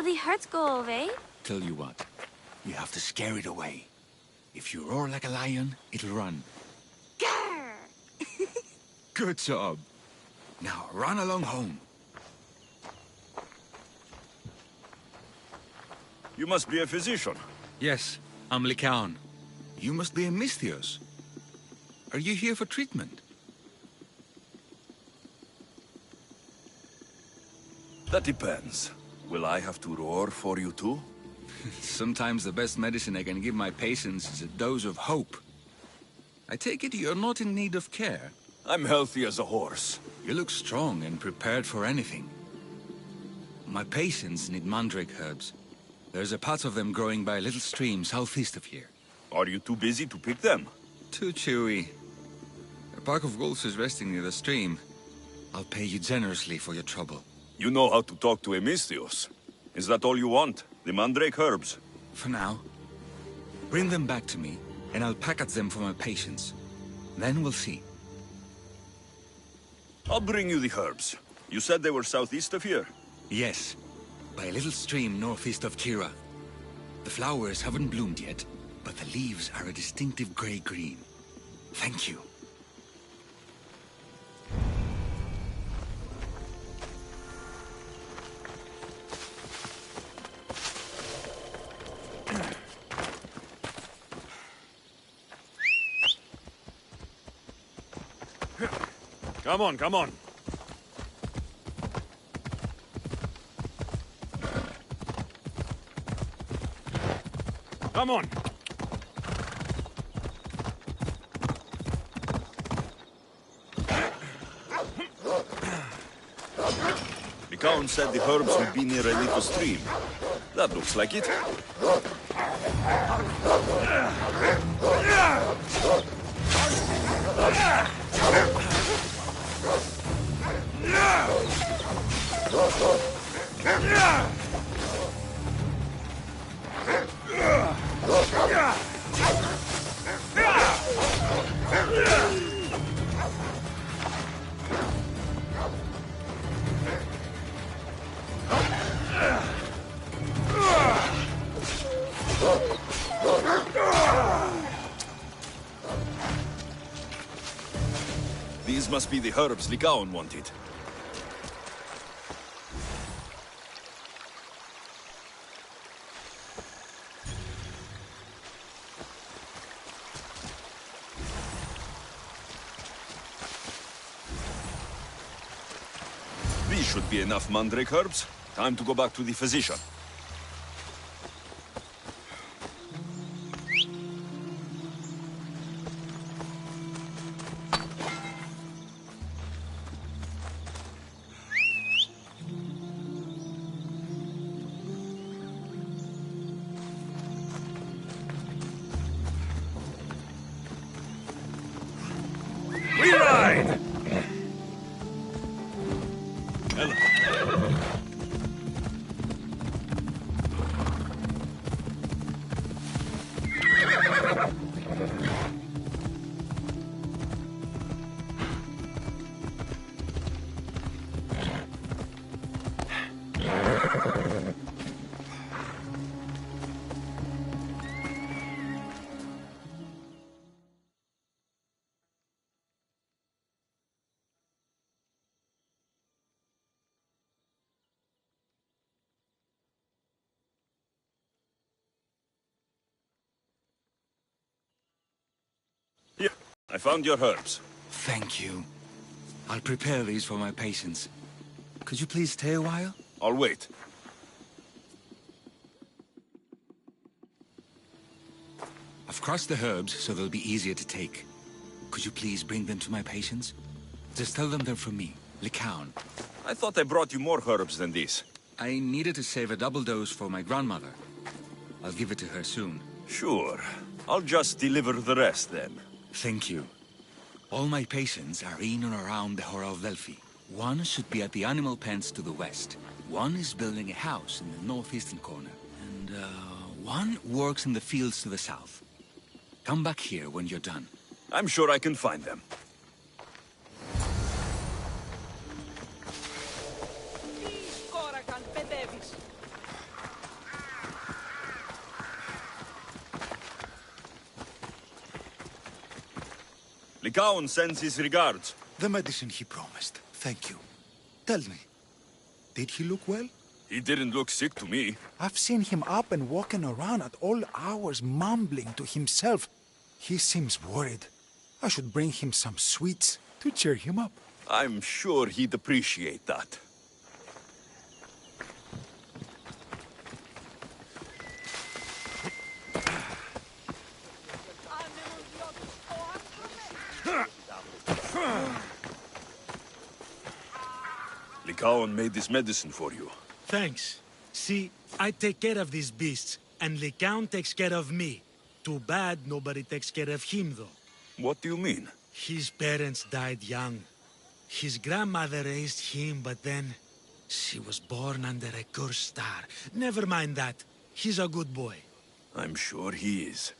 Will the hurts go away? Tell you what, you have to scare it away. If you roar like a lion, it'll run. Grr! Good job. Now run along home. You must be a physician. Yes, I'm Lycaon. You must be a Misthios. Are you here for treatment? That depends. Will I have to roar for you too? Sometimes the best medicine I can give my patients is a dose of hope. I take it you're not in need of care. I'm healthy as a horse. You look strong and prepared for anything. My patients need mandrake herbs. There's a patch of them growing by a little stream southeast of here. Are you too busy to pick them? Too chewy. A pack of wolves is resting near the stream. I'll pay you generously for your trouble. You know how to talk to a Misthios. Is that all you want? The mandrake herbs? For now. Bring them back to me, and I'll package them for my patients. Then we'll see. I'll bring you the herbs. You said they were southeast of here? Yes, by a little stream northeast of Kira. The flowers haven't bloomed yet, but the leaves are a distinctive gray-green. Thank you. Come on, come on. Come on. The Count said the herbs would be near a little stream. That looks like it. These must be the herbs Lycaon wanted. These should be enough mandrake herbs. Time to go back to the physician. We ride! Hello. Here, I found your herbs. Thank you. I'll prepare these for my patients. Could you please stay a while? I'll wait. I've crushed the herbs so they'll be easier to take. Could you please bring them to my patients? Just tell them they're from me, Lycaon. I thought I brought you more herbs than these. I needed to save a double dose for my grandmother. I'll give it to her soon. Sure. I'll just deliver the rest then. Thank you. All my patients are in and around the Hora of Delphi. One should be at the animal pens to the west. One is building a house in the northeastern corner. And, one works in the fields to the south. Come back here when you're done. I'm sure I can find them. Lycaon sends his regards. The medicine he promised. Thank you. Tell me, did he look well? He didn't look sick to me. I've seen him up and walking around at all hours, mumbling to himself. He seems worried. I should bring him some sweets to cheer him up. I'm sure he'd appreciate that. Lycaon made this medicine for you. Thanks. See, I take care of these beasts, and Lycaon takes care of me. Too bad nobody takes care of him, though. What do you mean? His parents died young. His grandmother raised him, but then she was born under a cursed star. Never mind that. He's a good boy. I'm sure he is.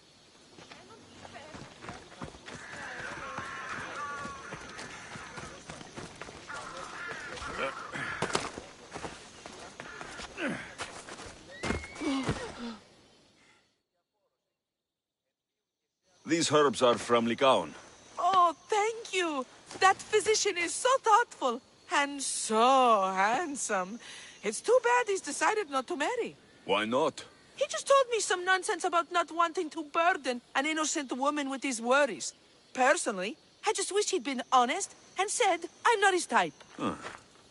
These herbs are from Lycaon. Oh, thank you. That physician is so thoughtful and so handsome. It's too bad he's decided not to marry. Why not? He just told me some nonsense about not wanting to burden an innocent woman with his worries. Personally, I just wish he'd been honest and said, I'm not his type.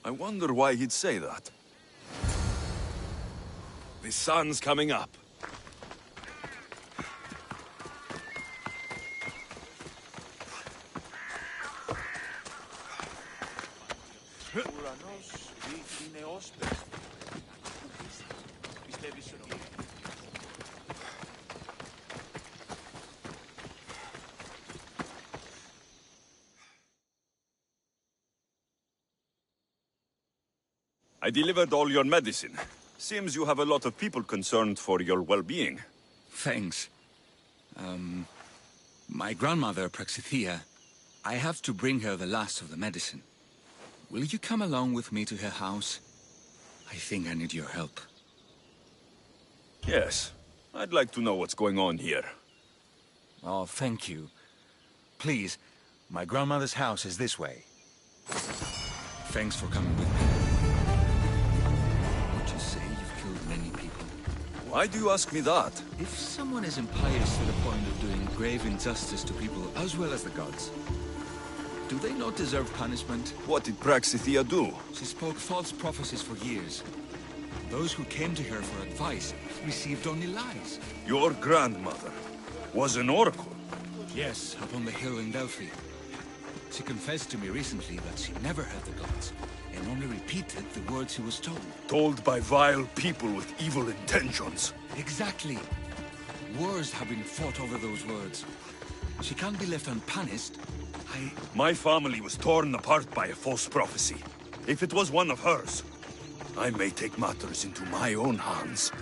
I wonder why he'd say that. The sun's coming up. I delivered all your medicine. Seems you have a lot of people concerned for your well-being. Thanks. My grandmother, Praxithea, I have to bring her the last of the medicine. Will you come along with me to her house? I think I need your help. Yes. I'd like to know what's going on here. Oh, thank you. Please, my grandmother's house is this way. Thanks for coming with me. Would you say you've killed many people? Why do you ask me that? If someone is impious to the point of doing grave injustice to people as well as the gods, do they not deserve punishment? What did Praxithea do? She spoke false prophecies for years. Those who came to her for advice received only lies. Your grandmother was an oracle. Yes, up on the hill in Delphi. She confessed to me recently that she never heard the gods, and only repeated the words she was told. Told by vile people with evil intentions. Exactly. Wars have been fought over those words. She can't be left unpunished. My family was torn apart by a false prophecy. If it was one of hers, I may take matters into my own hands.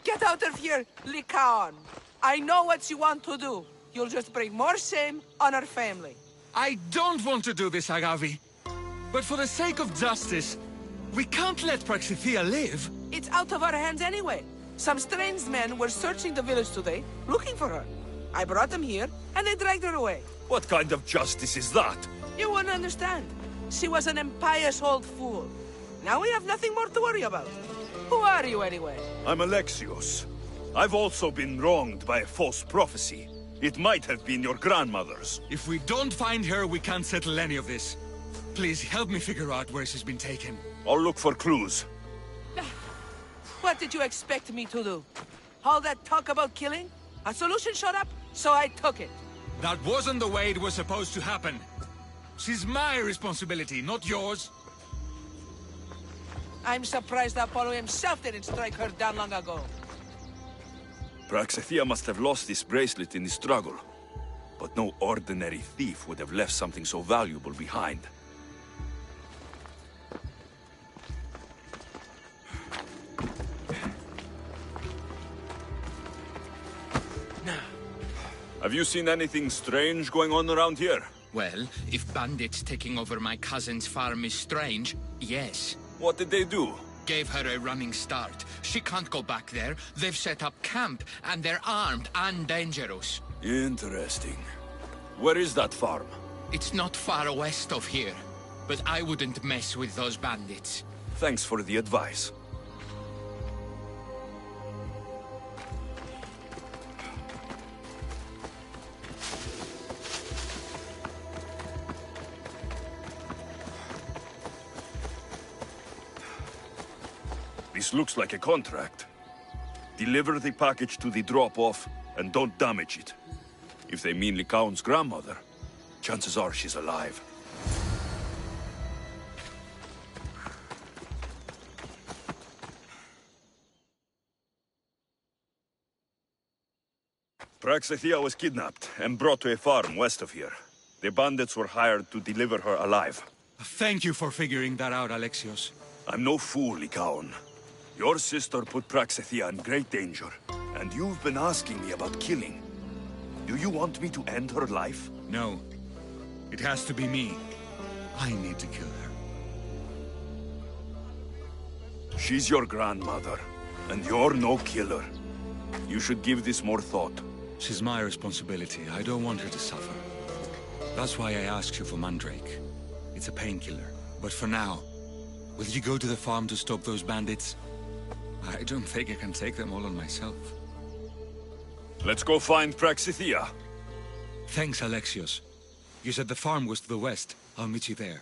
Get out of here, Lycaon. I know what you want to do. You'll just bring more shame on our family. I don't want to do this, Agavi. But for the sake of justice, we can't let Praxithea live. It's out of our hands anyway. Some strange men were searching the village today, looking for her. I brought them here, and they dragged her away. What kind of justice is that? You wouldn't understand. She was an impious old fool. Now we have nothing more to worry about. Who are you, anyway? I'm Alexios. I've also been wronged by a false prophecy. It might have been your grandmother's. If we don't find her, we can't settle any of this. Please, help me figure out where she's been taken. I'll look for clues. What did you expect me to do? All that talk about killing? A solution showed up, so I took it. That wasn't the way it was supposed to happen. She's my responsibility, not yours. I'm surprised Apollo himself didn't strike her down long ago. Praxithea must have lost this bracelet in the struggle. but no ordinary thief would have left something so valuable behind. Have you seen anything strange going on around here? Well, if bandits taking over my cousin's farm is strange, yes. What did they do? Gave her a running start. She can't go back there. They've set up camp, and they're armed and dangerous. Interesting. Where is that farm? It's not far west of here, but I wouldn't mess with those bandits. Thanks for the advice. This looks like a contract. Deliver the package to the drop-off, and don't damage it. If they mean Lycaon's grandmother, chances are she's alive. Praxithea was kidnapped and brought to a farm west of here. The bandits were hired to deliver her alive. Thank you for figuring that out, Alexios. I'm no fool, Lycaon. Your sister put Praxithea in great danger, and you've been asking me about killing. Do you want me to end her life? No. It has to be me. I need to kill her. She's your grandmother, and you're no killer. You should give this more thought. She's my responsibility. I don't want her to suffer. That's why I asked you for Mandrake. It's a painkiller. But for now, will you go to the farm to stop those bandits? I don't think I can take them all on myself. Let's go find Praxithea. Thanks, Alexios. You said the farm was to the west. I'll meet you there.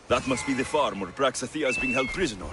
That must be the farm where Praxathea is being held prisoner.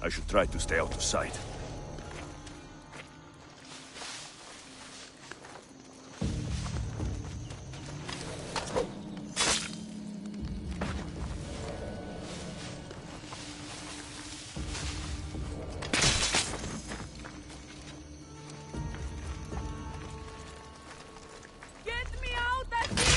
I should try to stay out of sight. Get me out of here!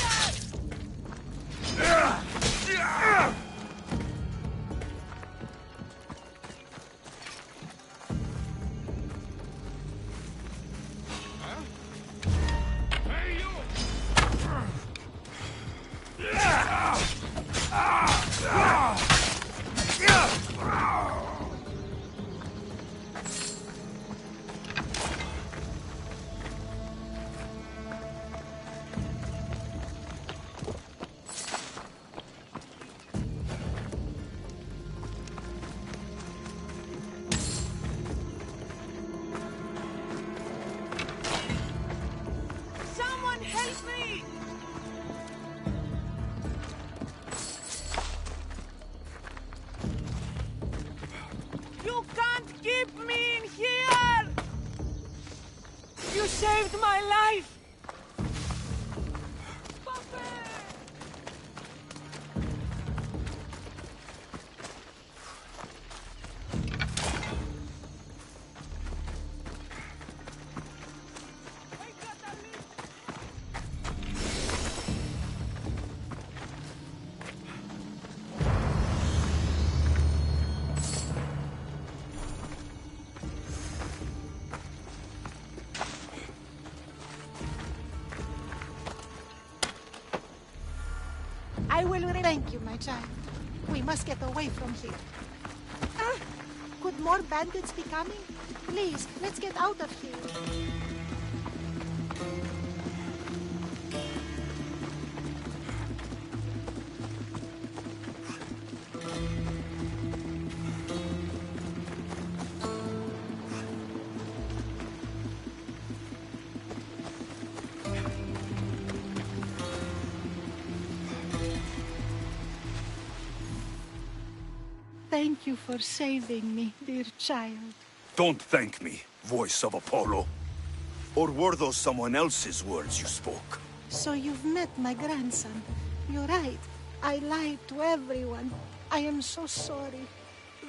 Someone help me! You can't keep me in here! You saved my life! I will thank you, my child. We must get away from here. Ah! Could more bandits be coming? Please, let's get out of here. Thank you for saving me, dear child. Don't thank me, voice of Apollo. Or were those someone else's words you spoke? So you've met my grandson. You're right. I lied to everyone. I am so sorry.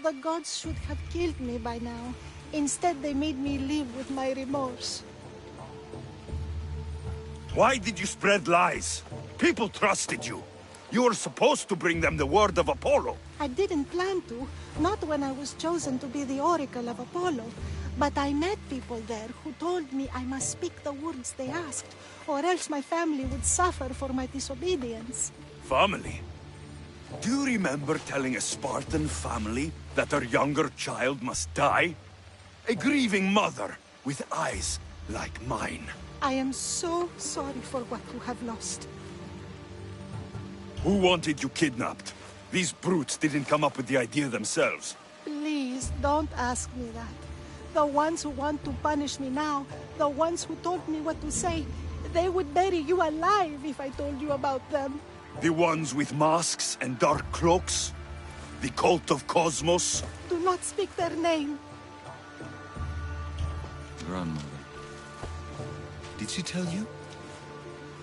The gods should have killed me by now. Instead, they made me live with my remorse. Why did you spread lies? People trusted you. You were supposed to bring them the word of Apollo. I didn't plan to, not when I was chosen to be the Oracle of Apollo. But I met people there who told me I must speak the words they asked, or else my family would suffer for my disobedience. Family? Do you remember telling a Spartan family that their younger child must die? A grieving mother with eyes like mine. I am so sorry for what you have lost. Who wanted you kidnapped? These brutes didn't come up with the idea themselves. Please, don't ask me that. The ones who want to punish me now, the ones who told me what to say, They would bury you alive if I told you about them. The ones with masks and dark cloaks? The cult of Cosmos? Do not speak their name. Grandmother. Did she tell you?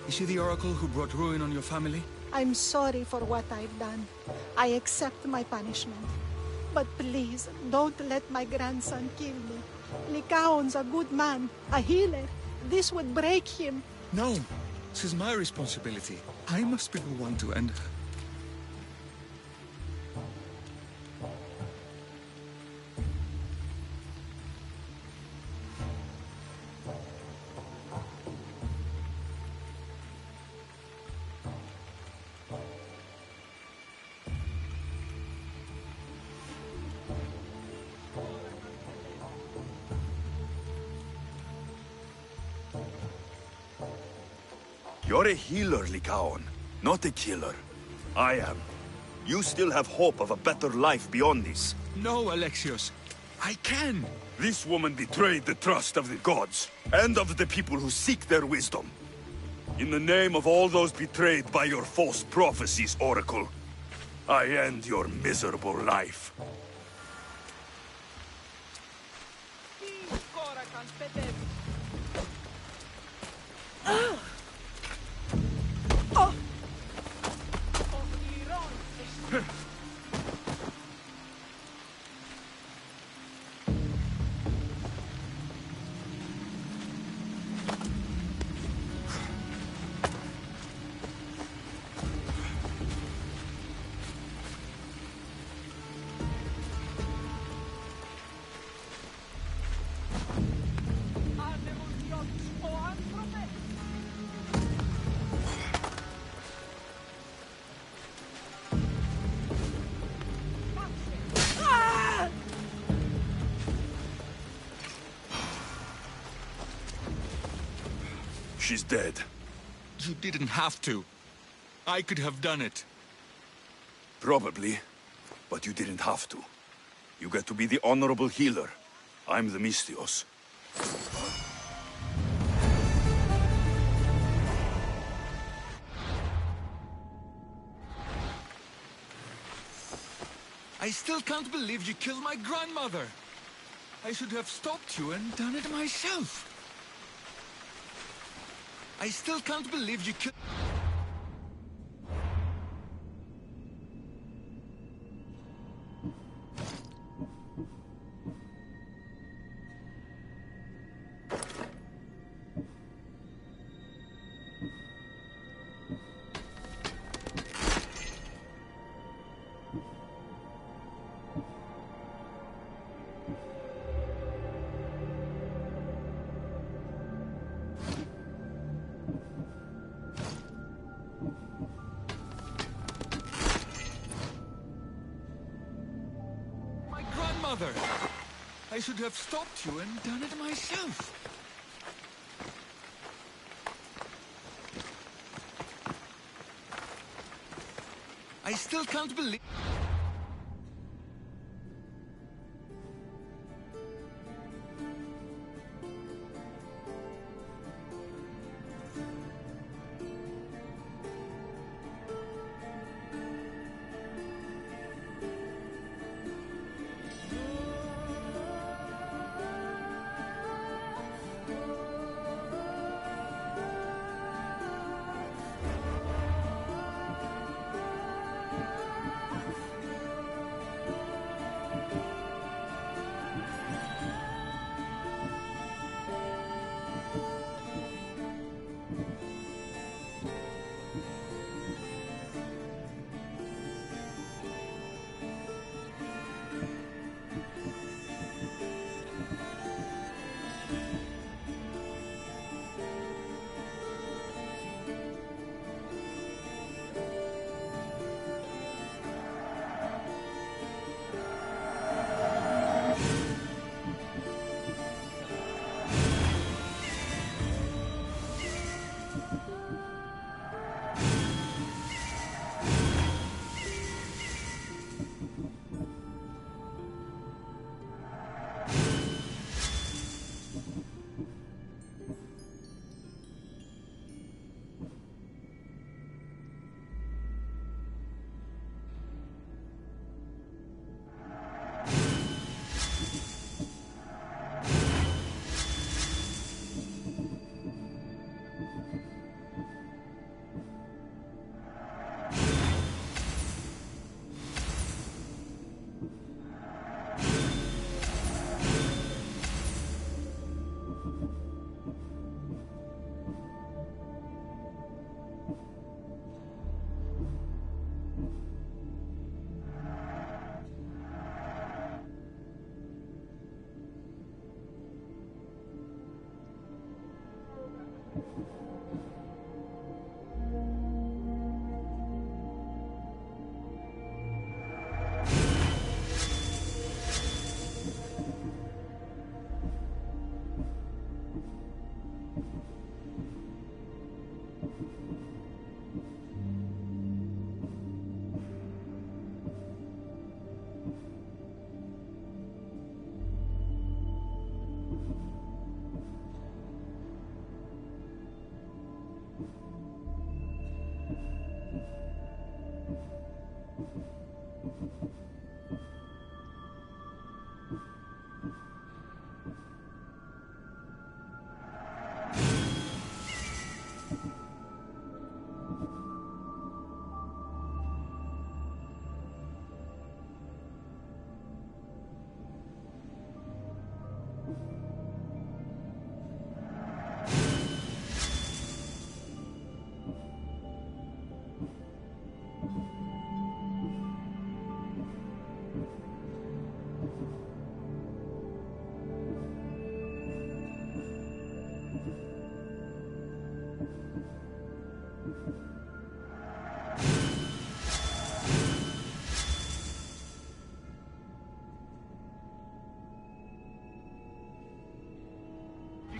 Is she the oracle who brought ruin on your family? I'm sorry for what I've done. I accept my punishment. But please, don't let my grandson kill me. Lycaon's a good man, a healer. This would break him. No, this is my responsibility. I must be the one to end her. You're a healer, Lycaon, not a killer. I am. You still have hope of a better life beyond this. No, Alexios. I can. This woman betrayed the trust of the gods, and of the people who seek their wisdom. In the name of all those betrayed by your false prophecies, Oracle, I end your miserable life. She's dead. You didn't have to. I could have done it. Probably, but you didn't have to. You get to be the honorable healer. I'm the Mystios. I still can't believe you killed my grandmother. I should have stopped you and done it myself. I still can't believe you killed... Mother, I should have stopped you and done it myself. I still can't believe...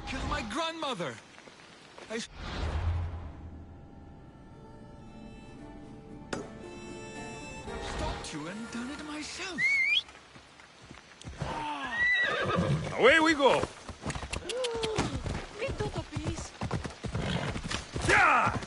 Killed my grandmother! I stopped you and done it myself. Away we go! Minuto, please. Yeah!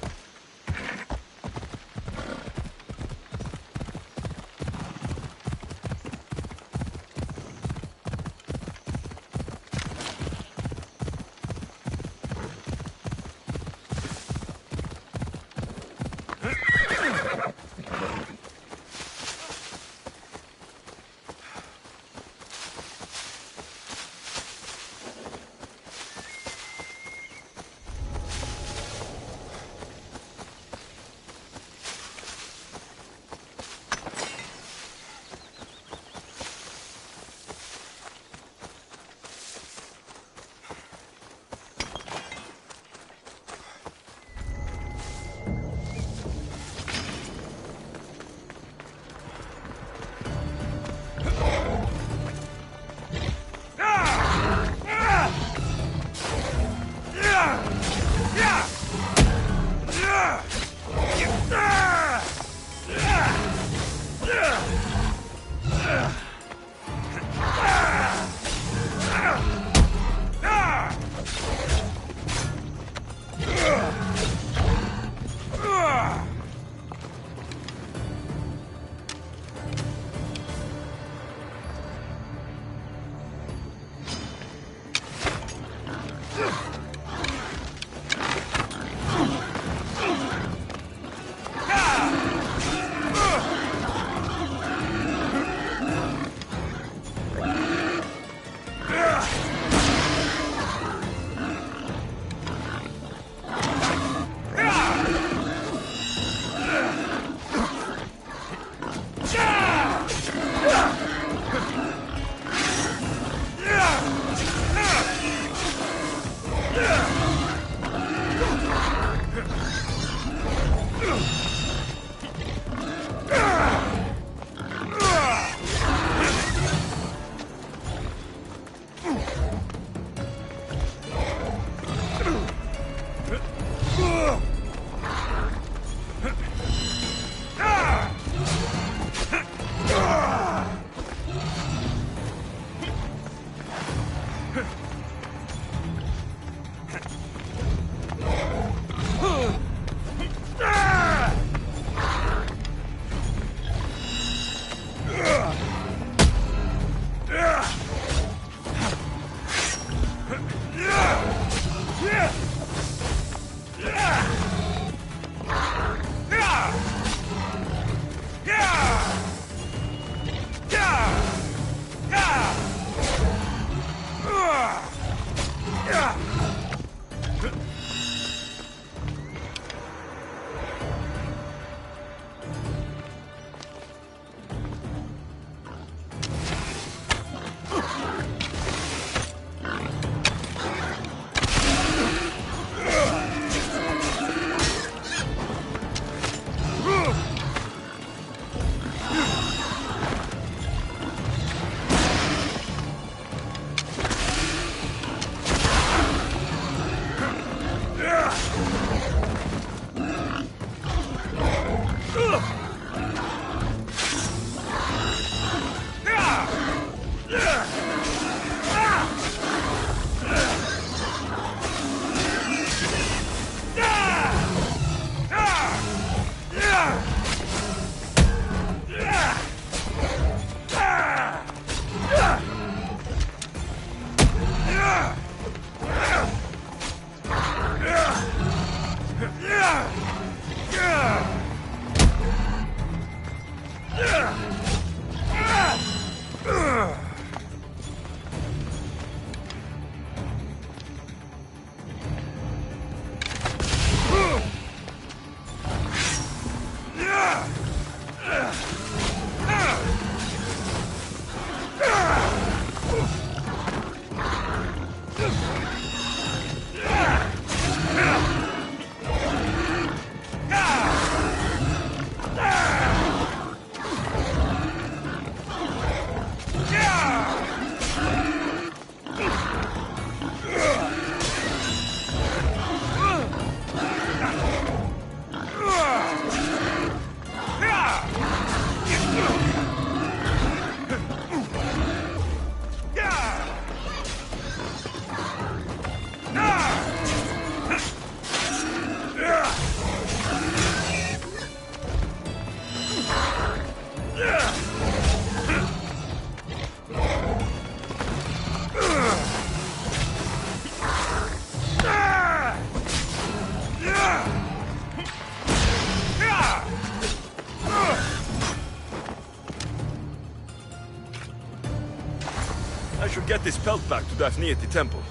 get this pelt back to Daphne at the temple.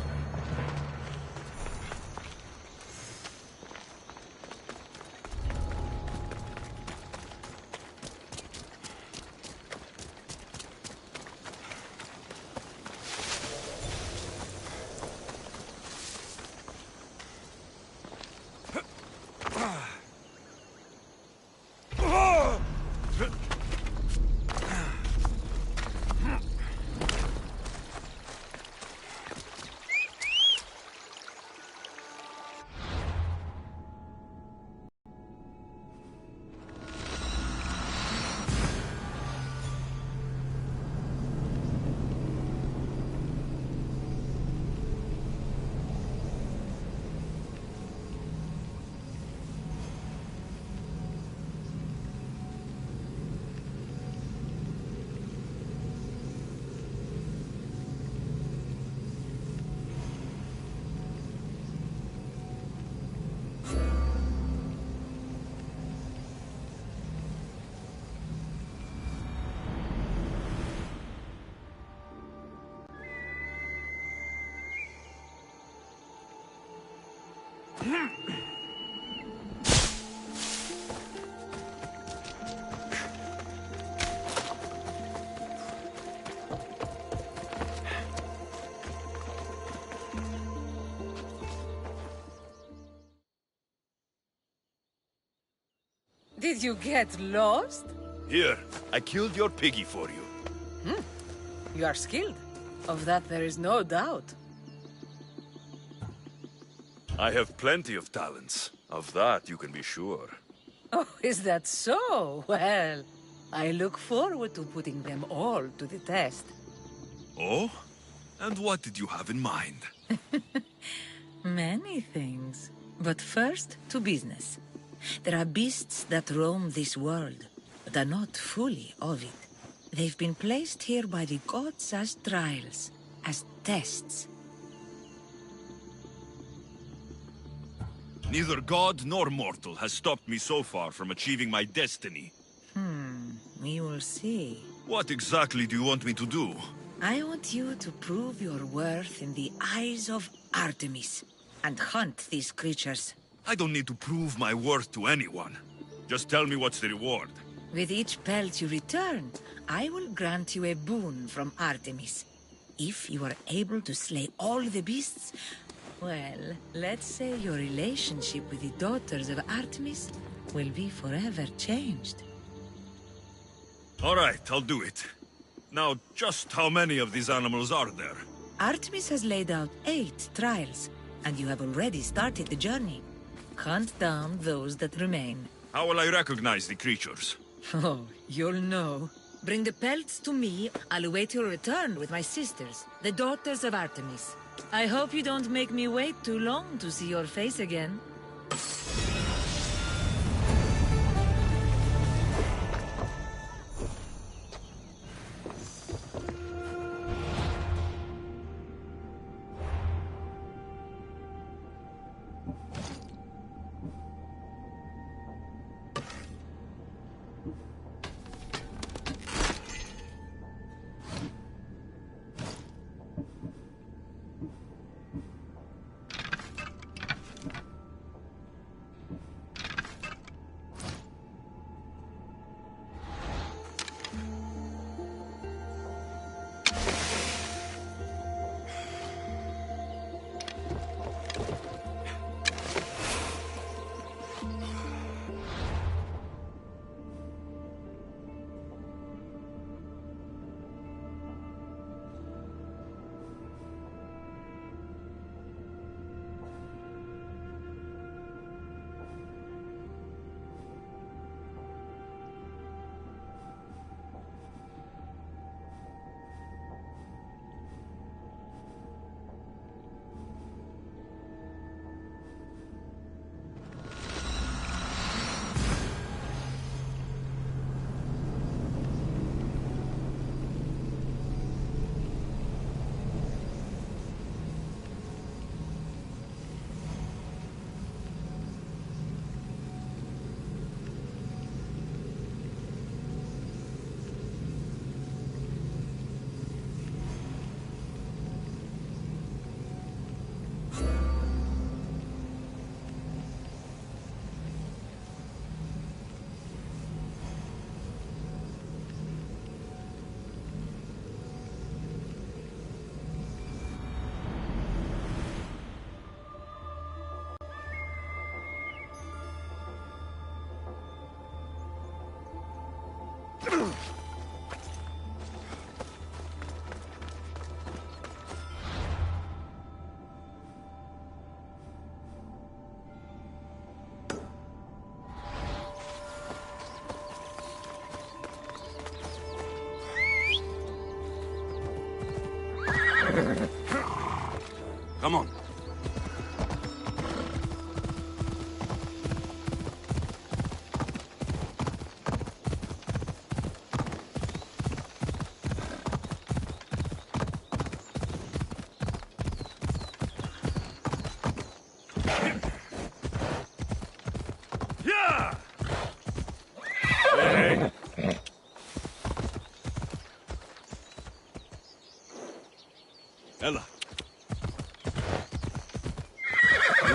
Did you get lost? Here, I killed your piggy for you. You are skilled. Of that there is no doubt. I have plenty of talents. Of that you can be sure. Oh, is that so? Well, I look forward to putting them all to the test. Oh? And what did you have in mind? Many things. But first, to business. There are beasts that roam this world, but are not fully of it. They've been placed here by the gods as trials, as tests. Neither god nor mortal has stopped me so far from achieving my destiny. We will see. What exactly do you want me to do? I want you to prove your worth in the eyes of Artemis, and hunt these creatures. I don't need to prove my worth to anyone. Just tell me what's the reward. With each pelt you return, I will grant you a boon from Artemis. If you are able to slay all the beasts, well, let's say your relationship with the daughters of Artemis will be forever changed. All right, I'll do it. Now, just how many of these animals are there? Artemis has laid out 8 trials, and you have already started the journey. Hunt down those that remain. How will I recognize the creatures? Oh, you'll know. Bring the pelts to me. I'll await your return with my sisters, the daughters of Artemis. I hope you don't make me wait too long to see your face again.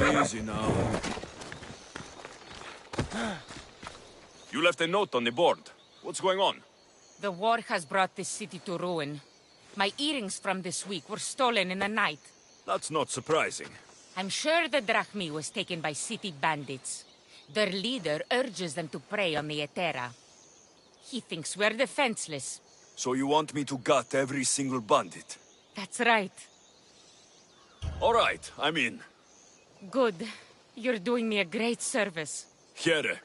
Easy now. You left a note on the board. What's going on? The war has brought this city to ruin. My earrings from this week were stolen in the night. That's not surprising. I'm sure the drachmi was taken by city bandits. Their leader urges them to prey on the Etera. He thinks we're defenseless. So you want me to gut every single bandit? That's right. All right, I'm in. Good. You're doing me a great service. Here.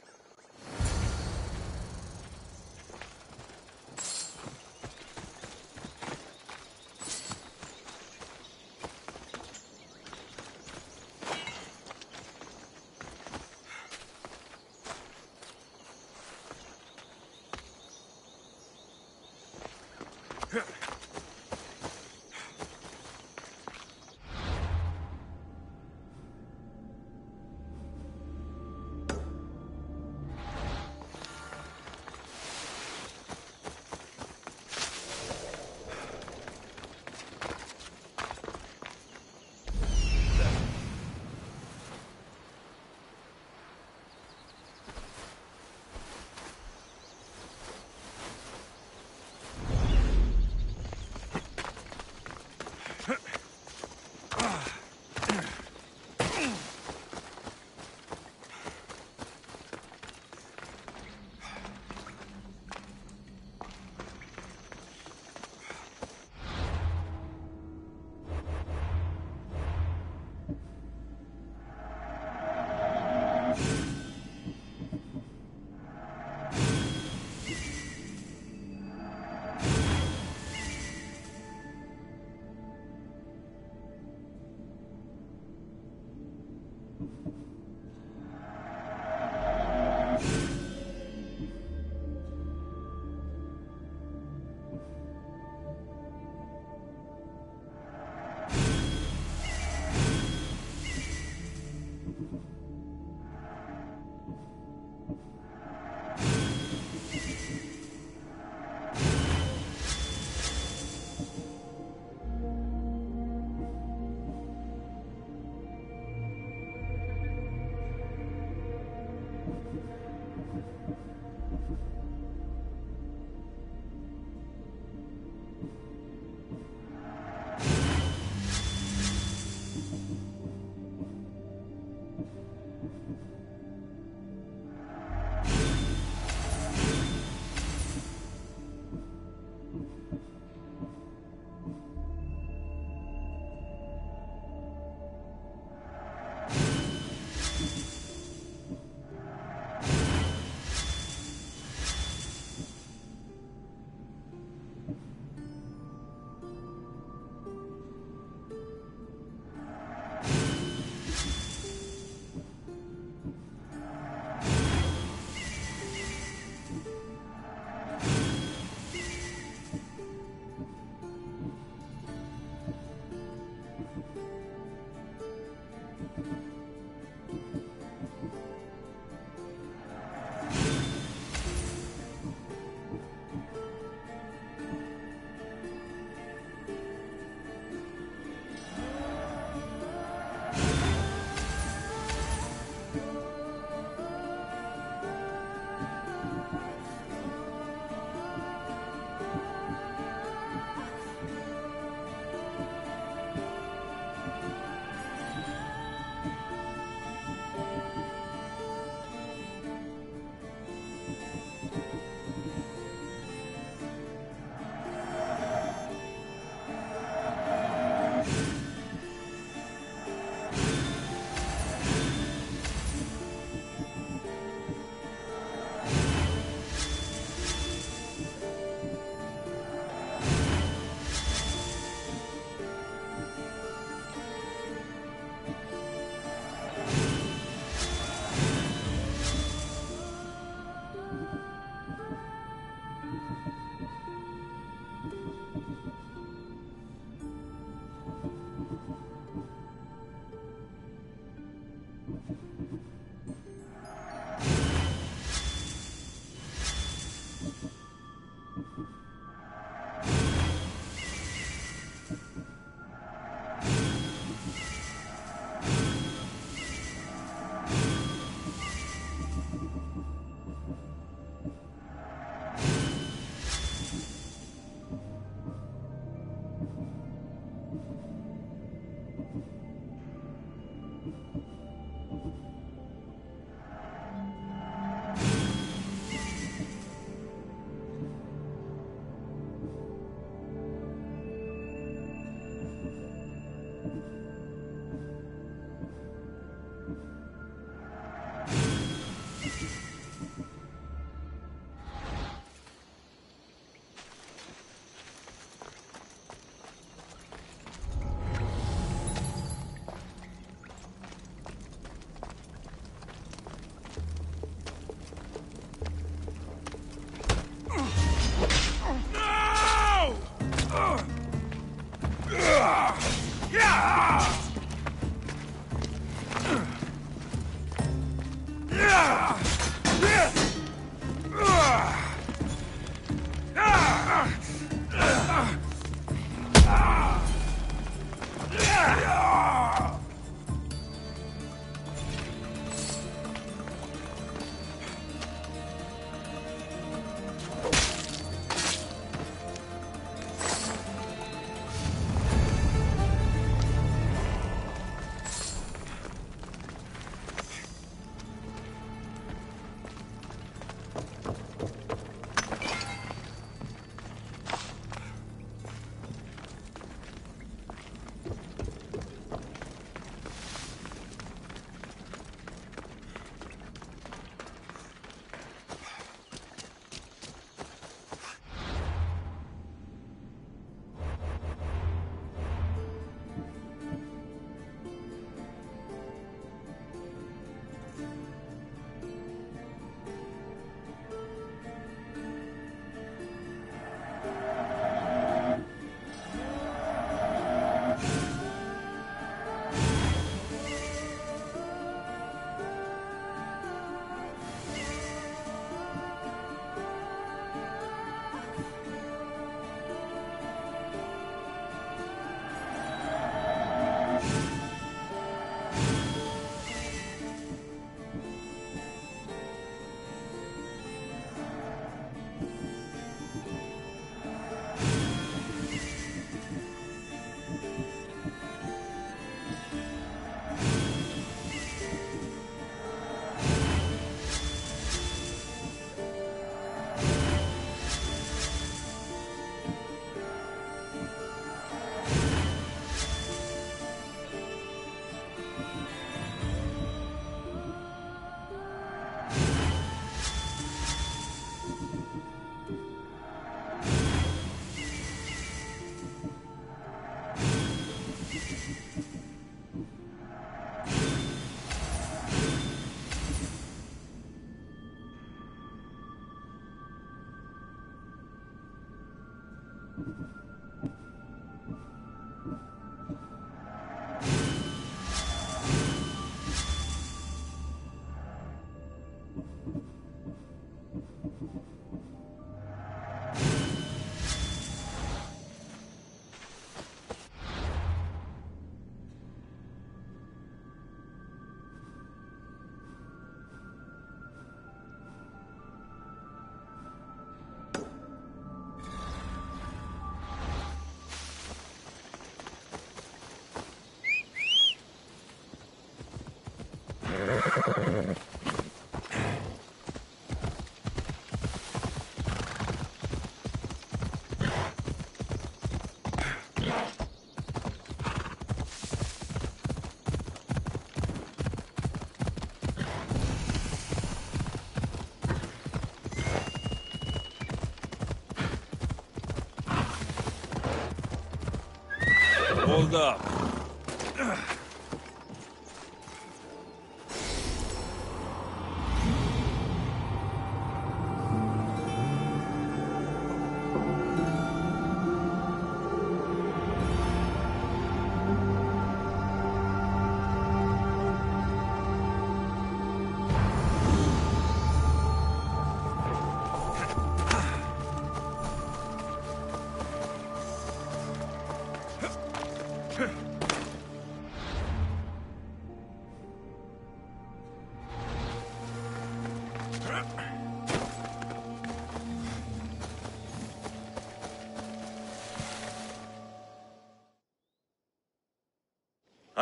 Hold up.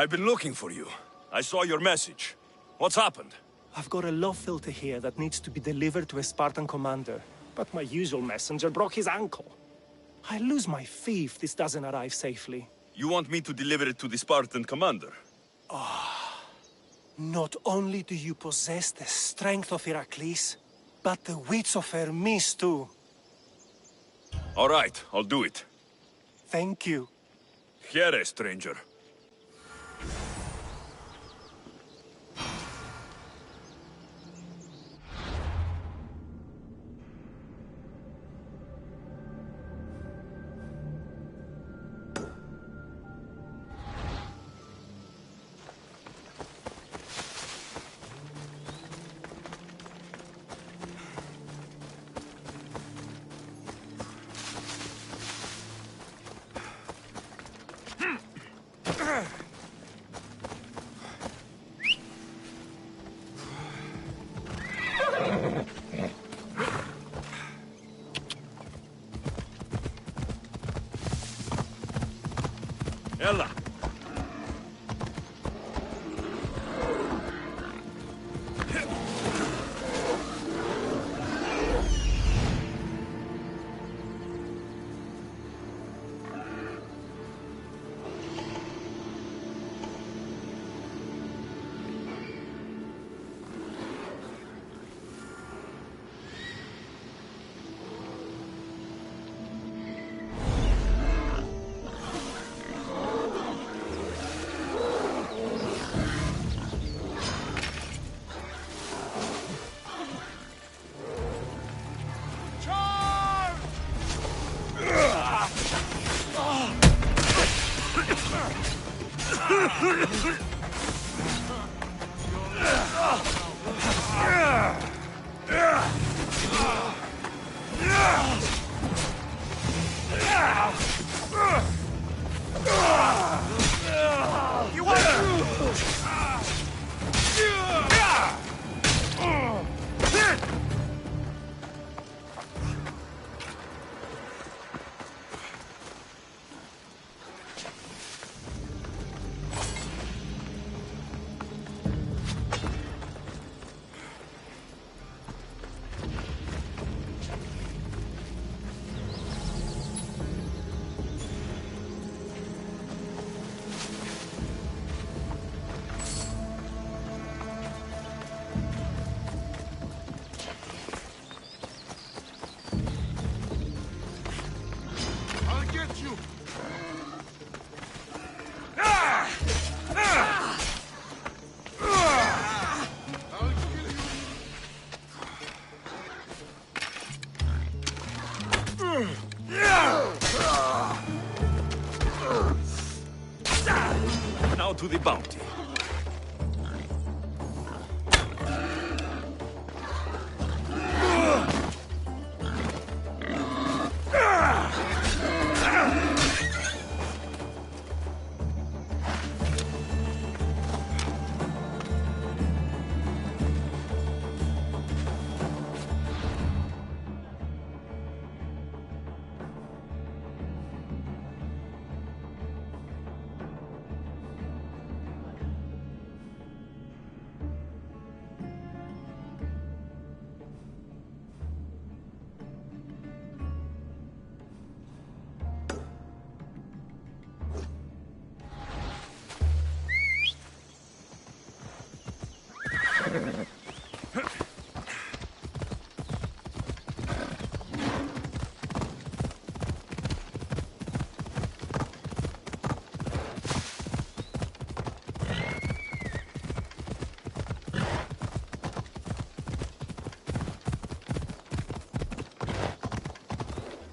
I've been looking for you. I saw your message. What's happened? I've got a love filter here that needs to be delivered to a Spartan commander. But my usual messenger broke his ankle. I lose my fee if this doesn't arrive safely. You want me to deliver it to the Spartan commander? Not only do you possess the strength of Heracles, but the wits of Hermes too. All right, I'll do it. Thank you. Here, stranger. Ella! Now to the bounty.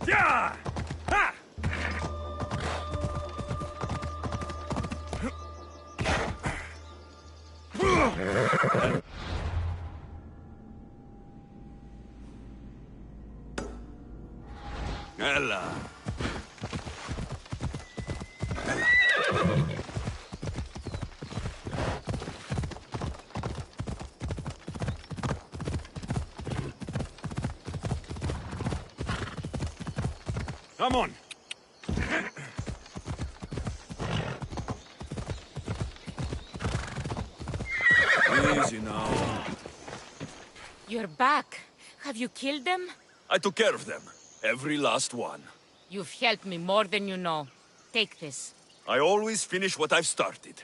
Yeah! Ha! Ella. Come on. Easy now. You're back. Have you killed them? I took care of them. Every last one. You've helped me more than you know. Take this. I always finish what I've started.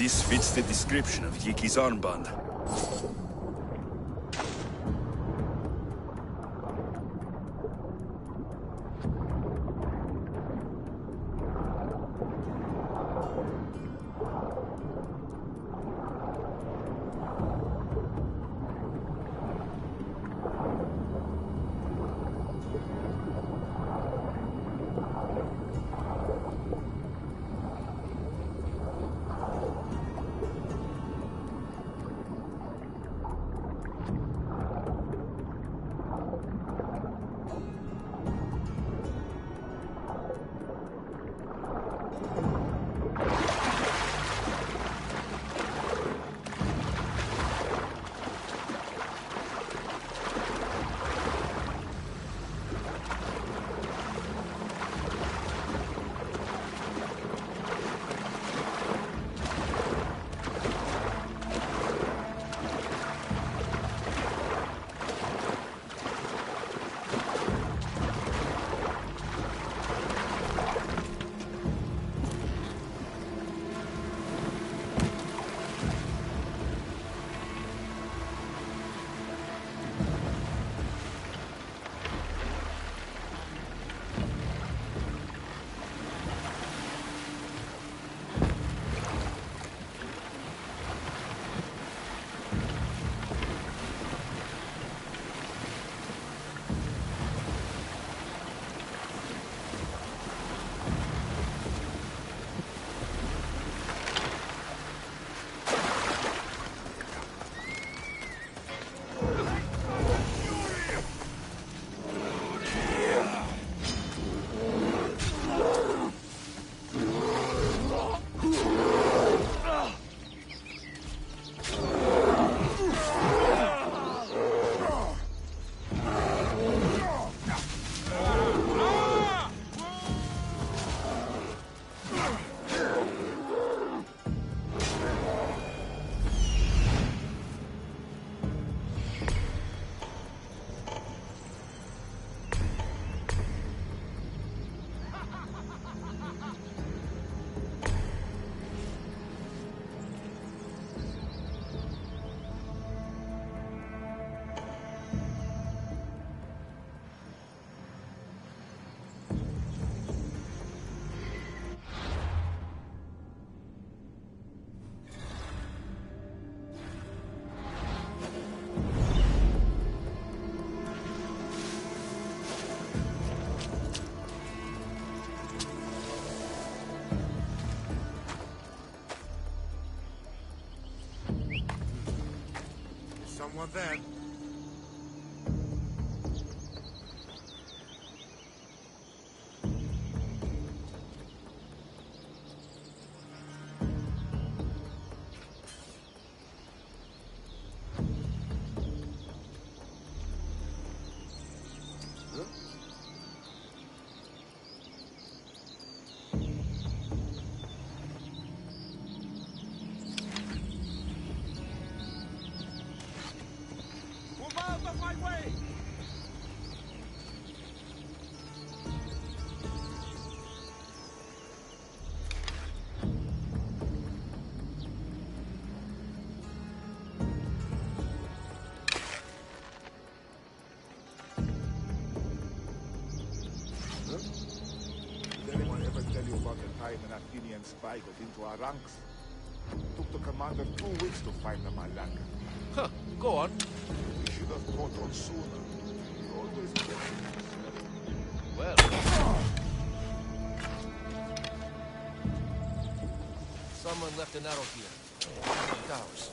This fits the description of Yiki's armband. one then. Did anyone ever tell you about the time an Athenian spy got into our ranks? It took the commander 2 weeks to find the Malaka. Huh, go on. He should have caught on sooner. He always gets Well. Someone left an arrow here. It's ours.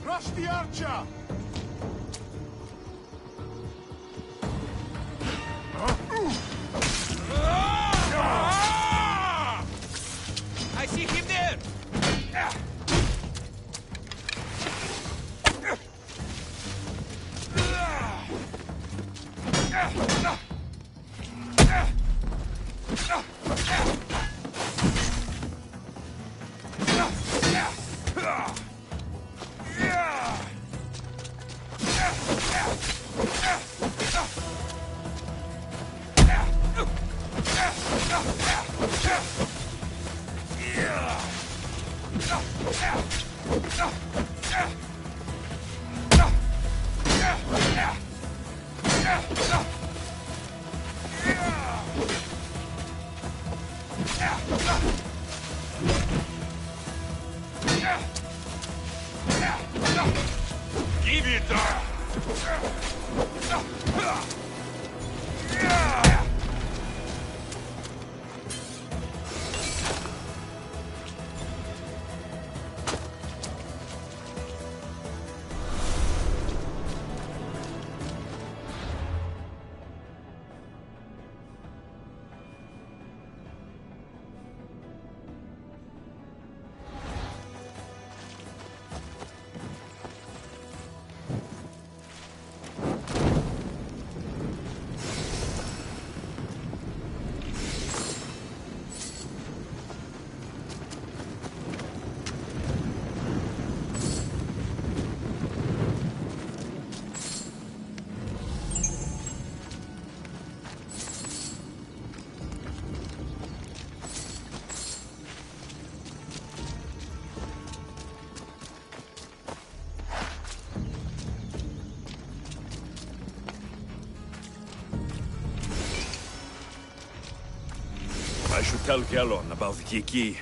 Rush the archer! I see him there! Give it up! tell Gelon about Yiki.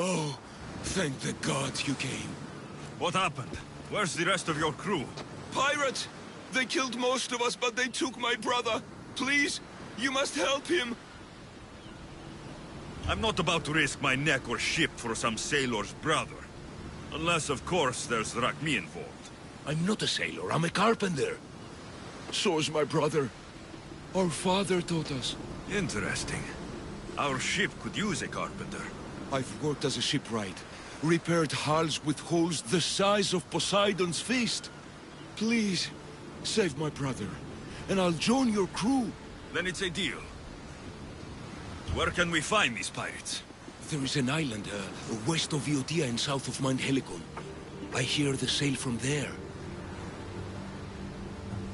Oh, thank the gods you came. What happened? Where's the rest of your crew? Pirates! They killed most of us, but they took my brother. Please, you must help him. I'm not about to risk my neck or ship for some sailor's brother. Unless, of course, there's Rachmi involved. I'm not a sailor, I'm a carpenter. So is my brother. Our father taught us. Interesting. Our ship could use a carpenter. I've worked as a shipwright, repaired hulls with holes the size of Poseidon's fist. Please, save my brother, and I'll join your crew. Then it's a deal. Where can we find these pirates? There is an island west of Iotia and south of Mount Helicon. I hear they sail from there.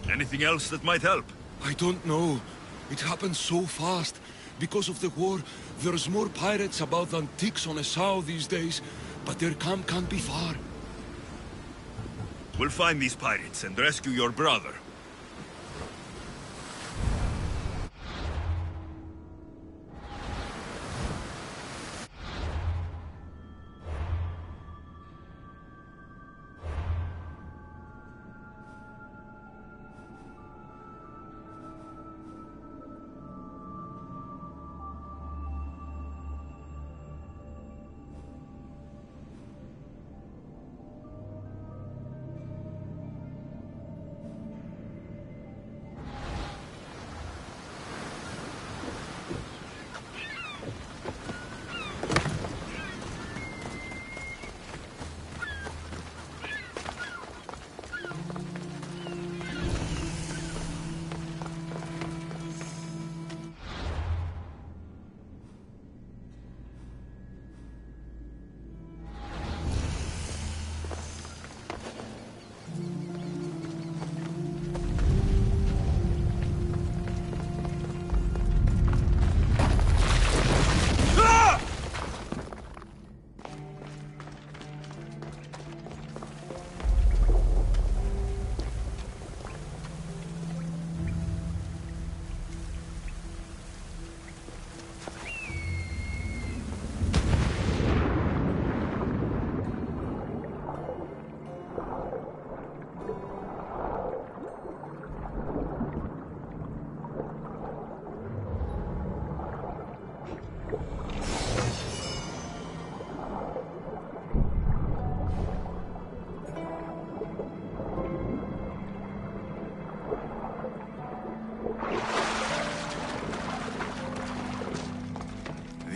Anything else that might help? I don't know. It happened so fast. Because of the war, there's more pirates about than ticks on a sow these days, but their camp can't be far. We'll find these pirates and rescue your brother.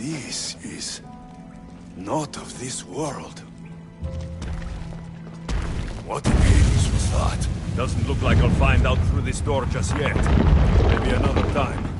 This is not of this world. What in Hades was that? Doesn't look like I'll find out through this door just yet. Maybe another time.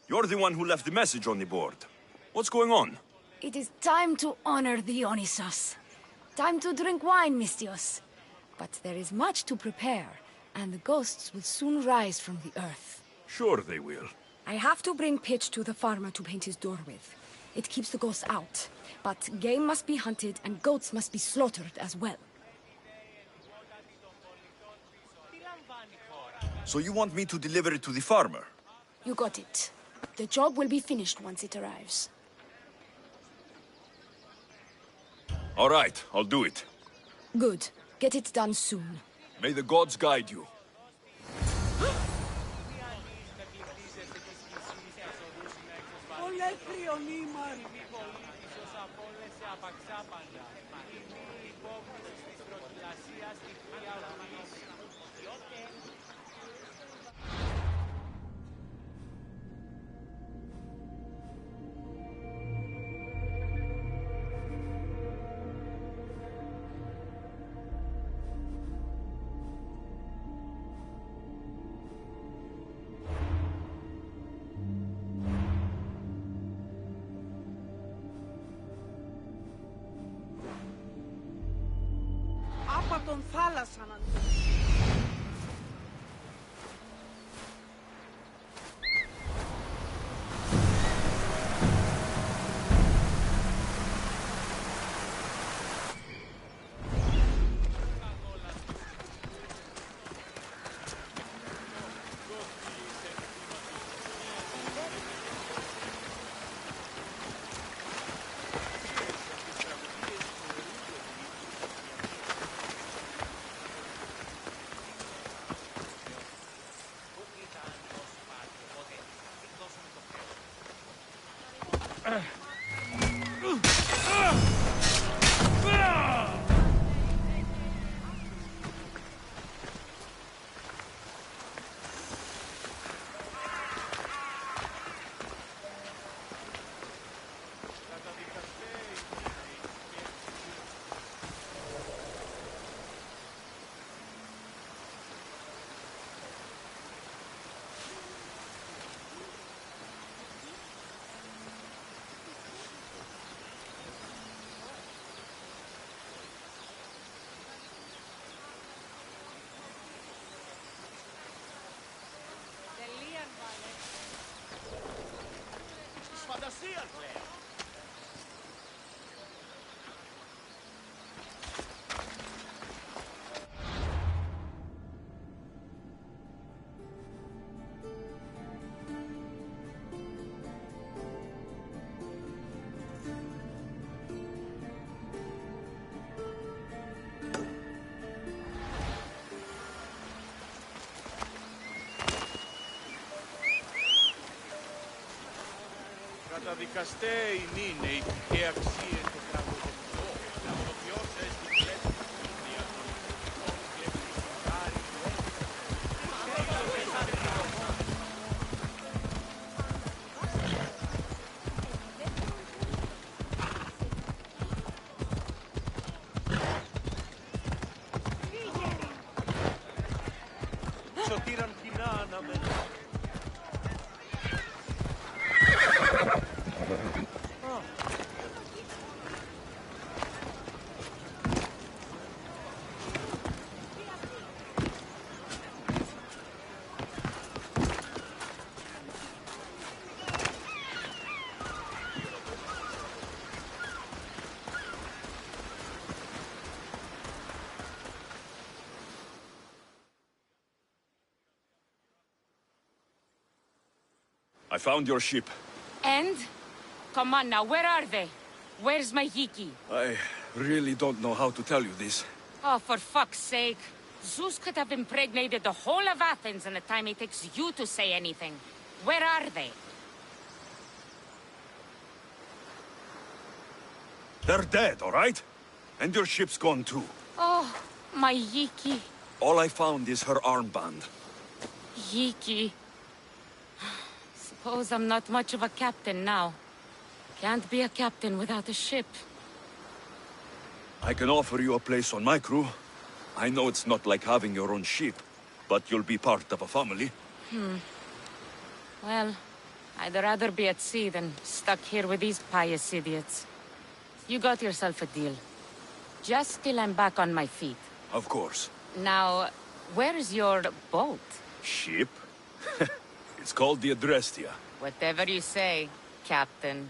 You're the one who left the message on the board. What's going on? It is time to honor the Dionysos. Time to drink wine, Mystios. But there is much to prepare, and the ghosts will soon rise from the earth. Sure they will. I have to bring pitch to the farmer to paint his door with. It keeps the ghosts out. But game must be hunted, and goats must be slaughtered as well. So you want me to deliver it to the farmer? You got it. The job will be finished once it arrives. All right, I'll do it. Good. Get it done soon. May the gods guide you. Από τον θάλασσαν. Καταδικαστέοι είναι και αξίες του τραγουδευτού. Ποιος έστι κλέψει την διατολικό και φυσικάρι του έστω. Σωτήραν κοινά αναμένω. I found your ship. And? Come on now, where are they? Where's my Yiki? I really don't know how to tell you this. Oh, for fuck's sake. Zeus could have impregnated the whole of Athens in the time it takes you to say anything. Where are they? They're dead, all right? And your ship's gone too. Oh, my Yiki. All I found is her armband. Yiki. Suppose I'm not much of a captain now. Can't be a captain without a ship. I can offer you a place on my crew. I know it's not like having your own ship, but you'll be part of a family. Well, I'd rather be at sea than stuck here with these pious idiots. You got yourself a deal. Just till I'm back on my feet. Of course. Now, where's your boat? Ship? It's called the Adrestia. Whatever you say, Captain.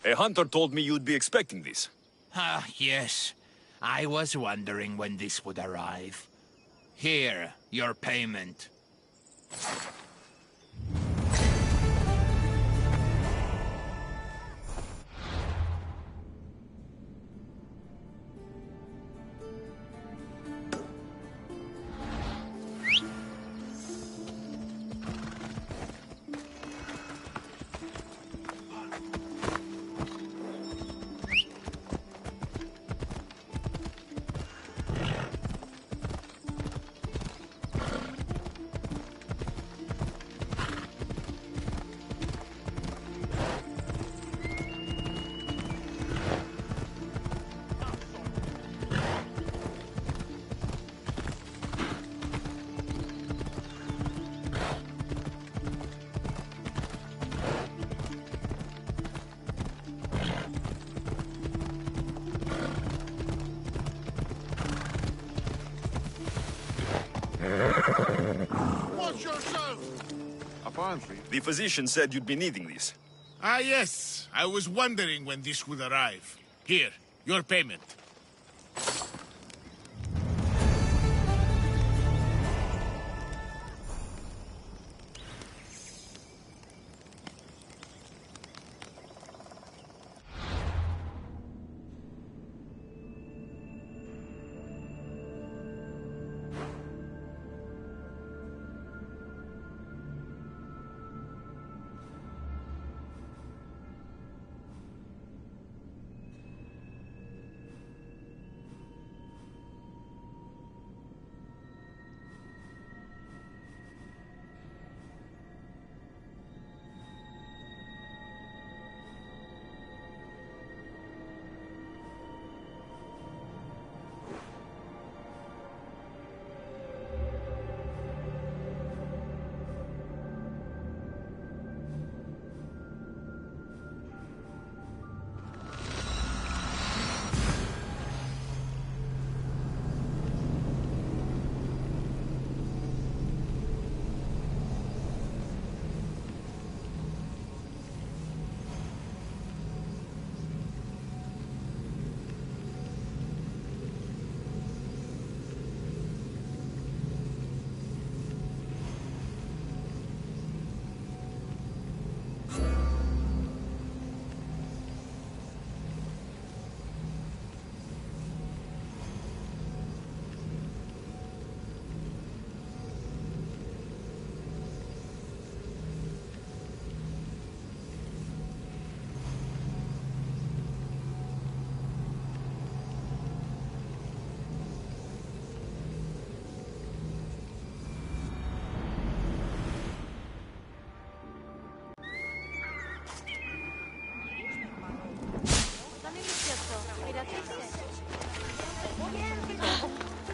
A hunter told me you'd be expecting this. Ah, yes. I was wondering when this would arrive. Here, your payment. Watch yourself! Apparently. The physician said you'd be needing this. Ah, yes. I was wondering when this would arrive. Here, your payment.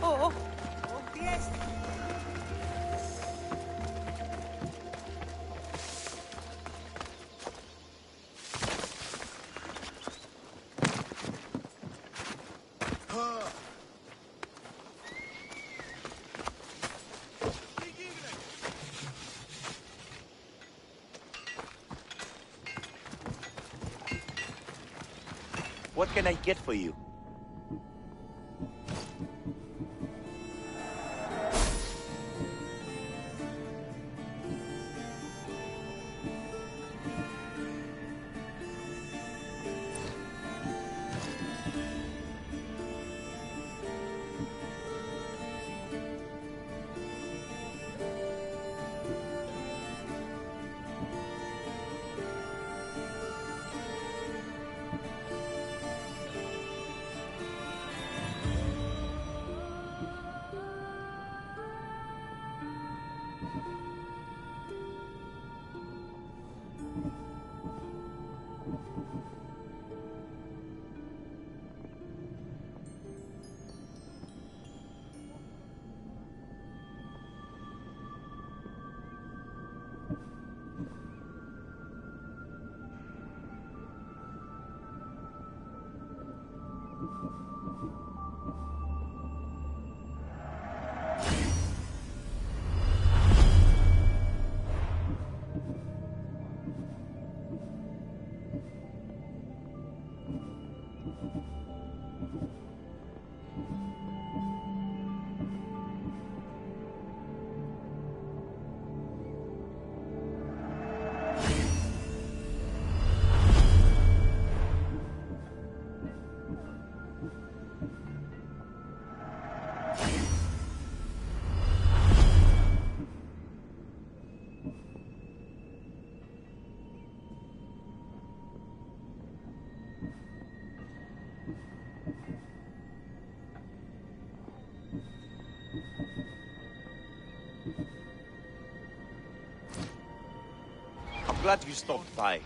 Oh. What can I get for you? I'm glad you stopped by.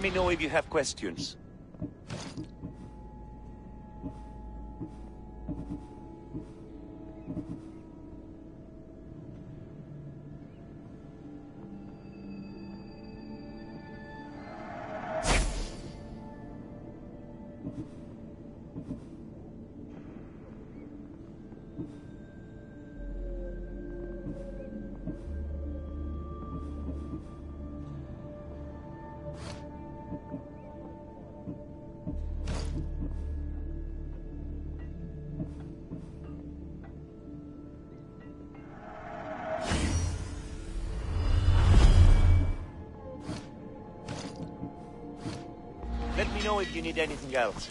me know if you have questions. Let me know if you need anything else.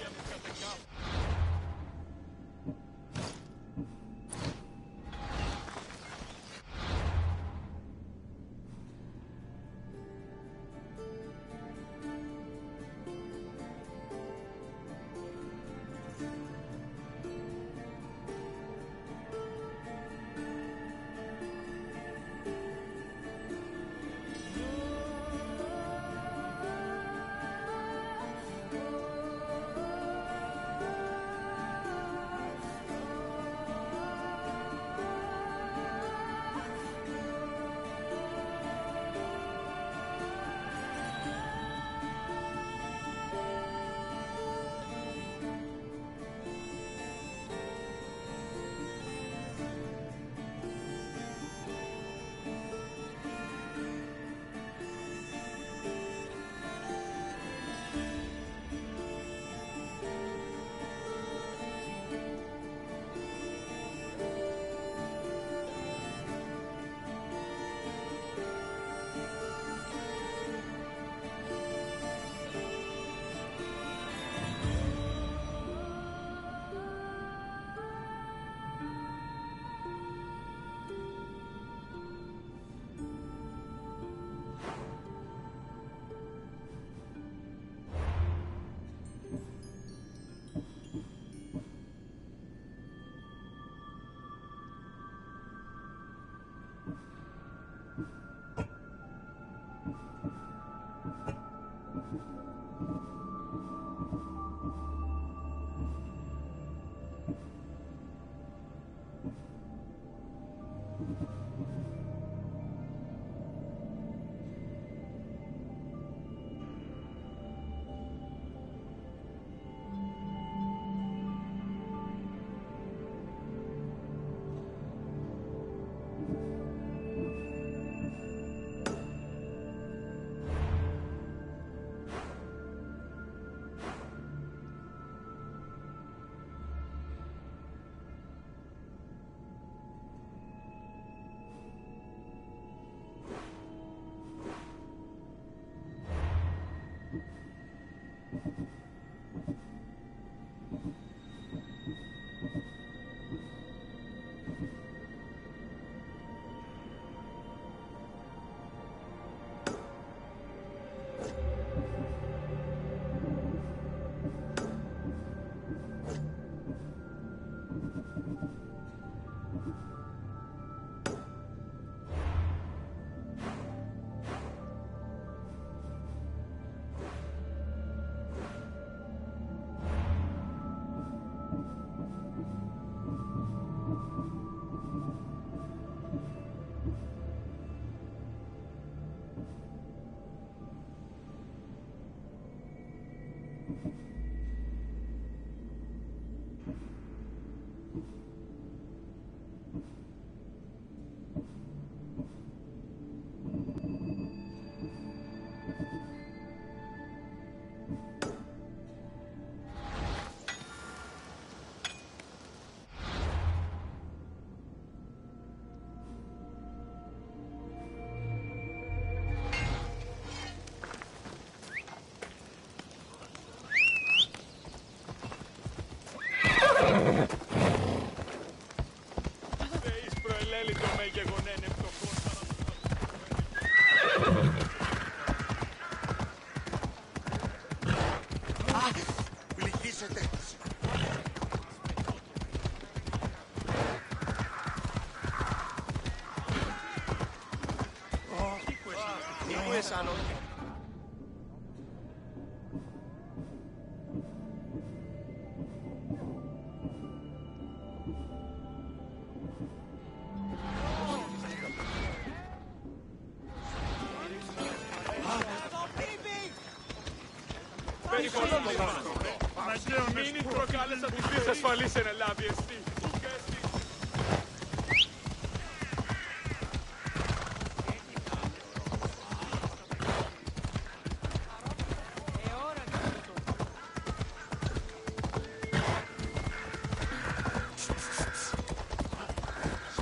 Μην προκάλεσα τις δύο ασφαλείς ενελάβειες.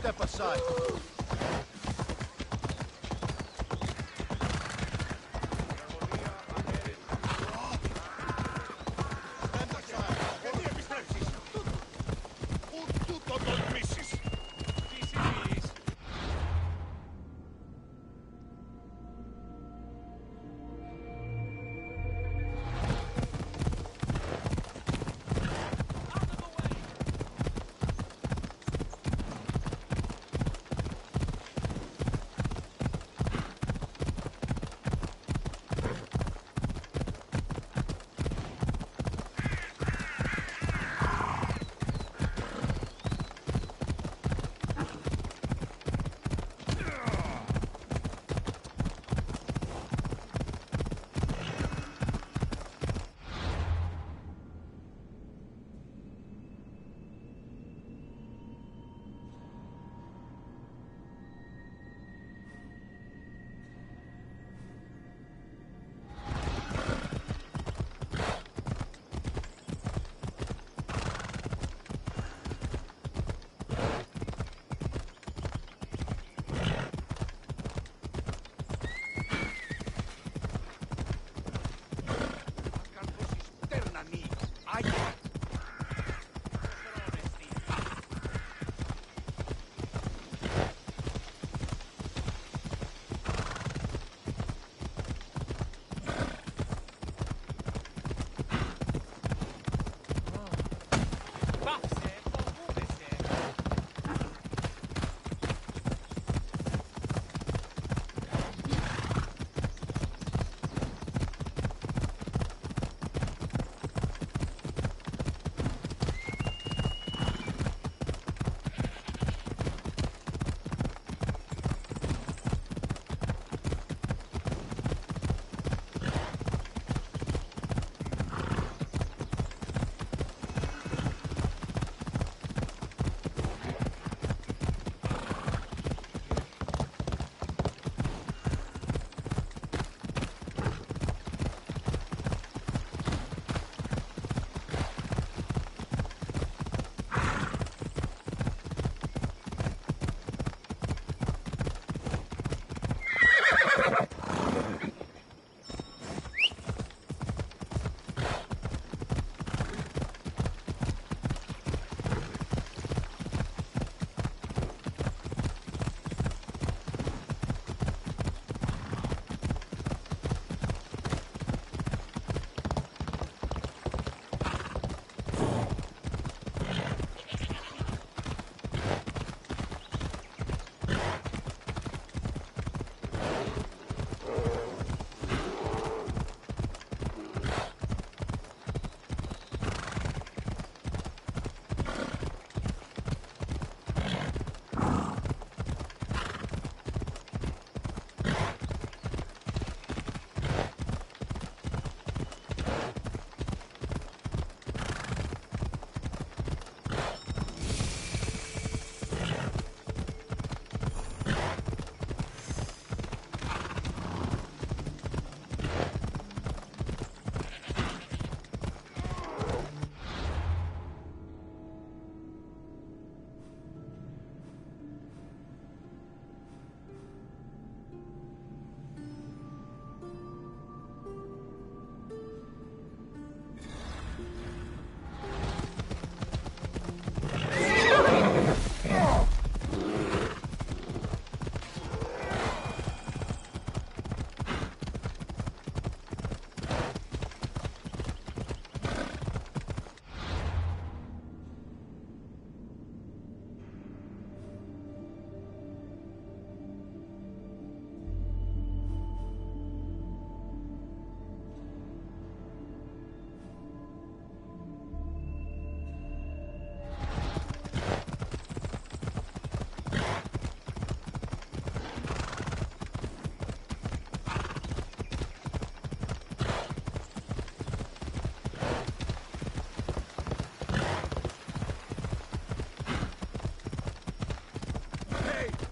Step aside.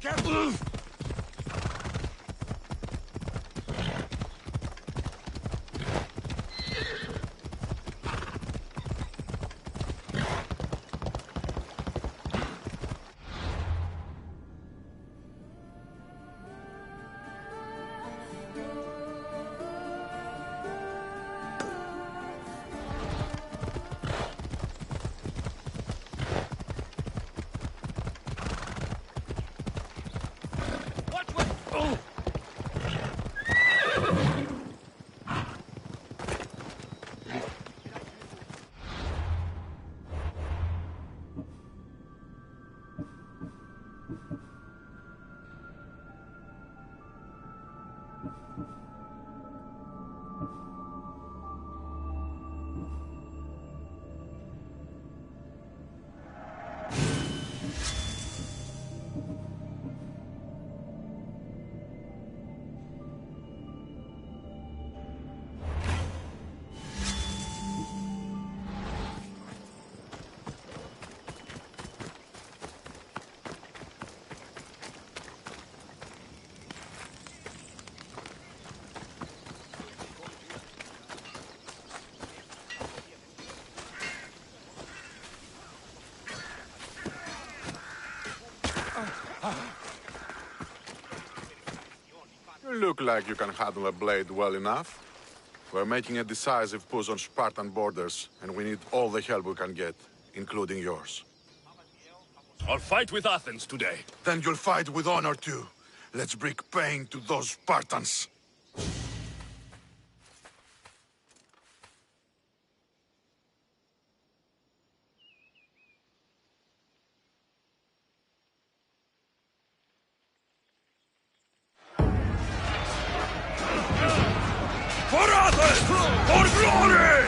careful! You look like you can handle a blade well enough. We're making a decisive push on Spartan borders, and we need all the help we can get, including yours. I'll fight with Athens today. Then you'll fight with honor too. Let's bring pain to those Spartans. For Athens! For glory!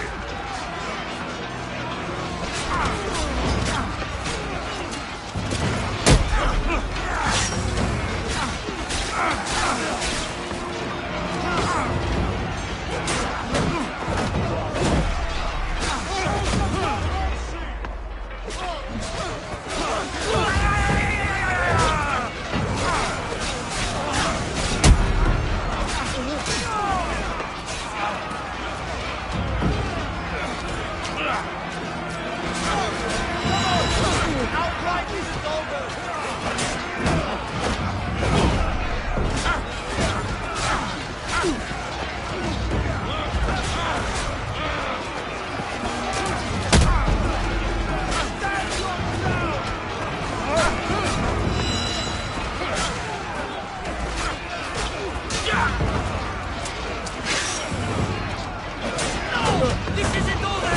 This isn't over!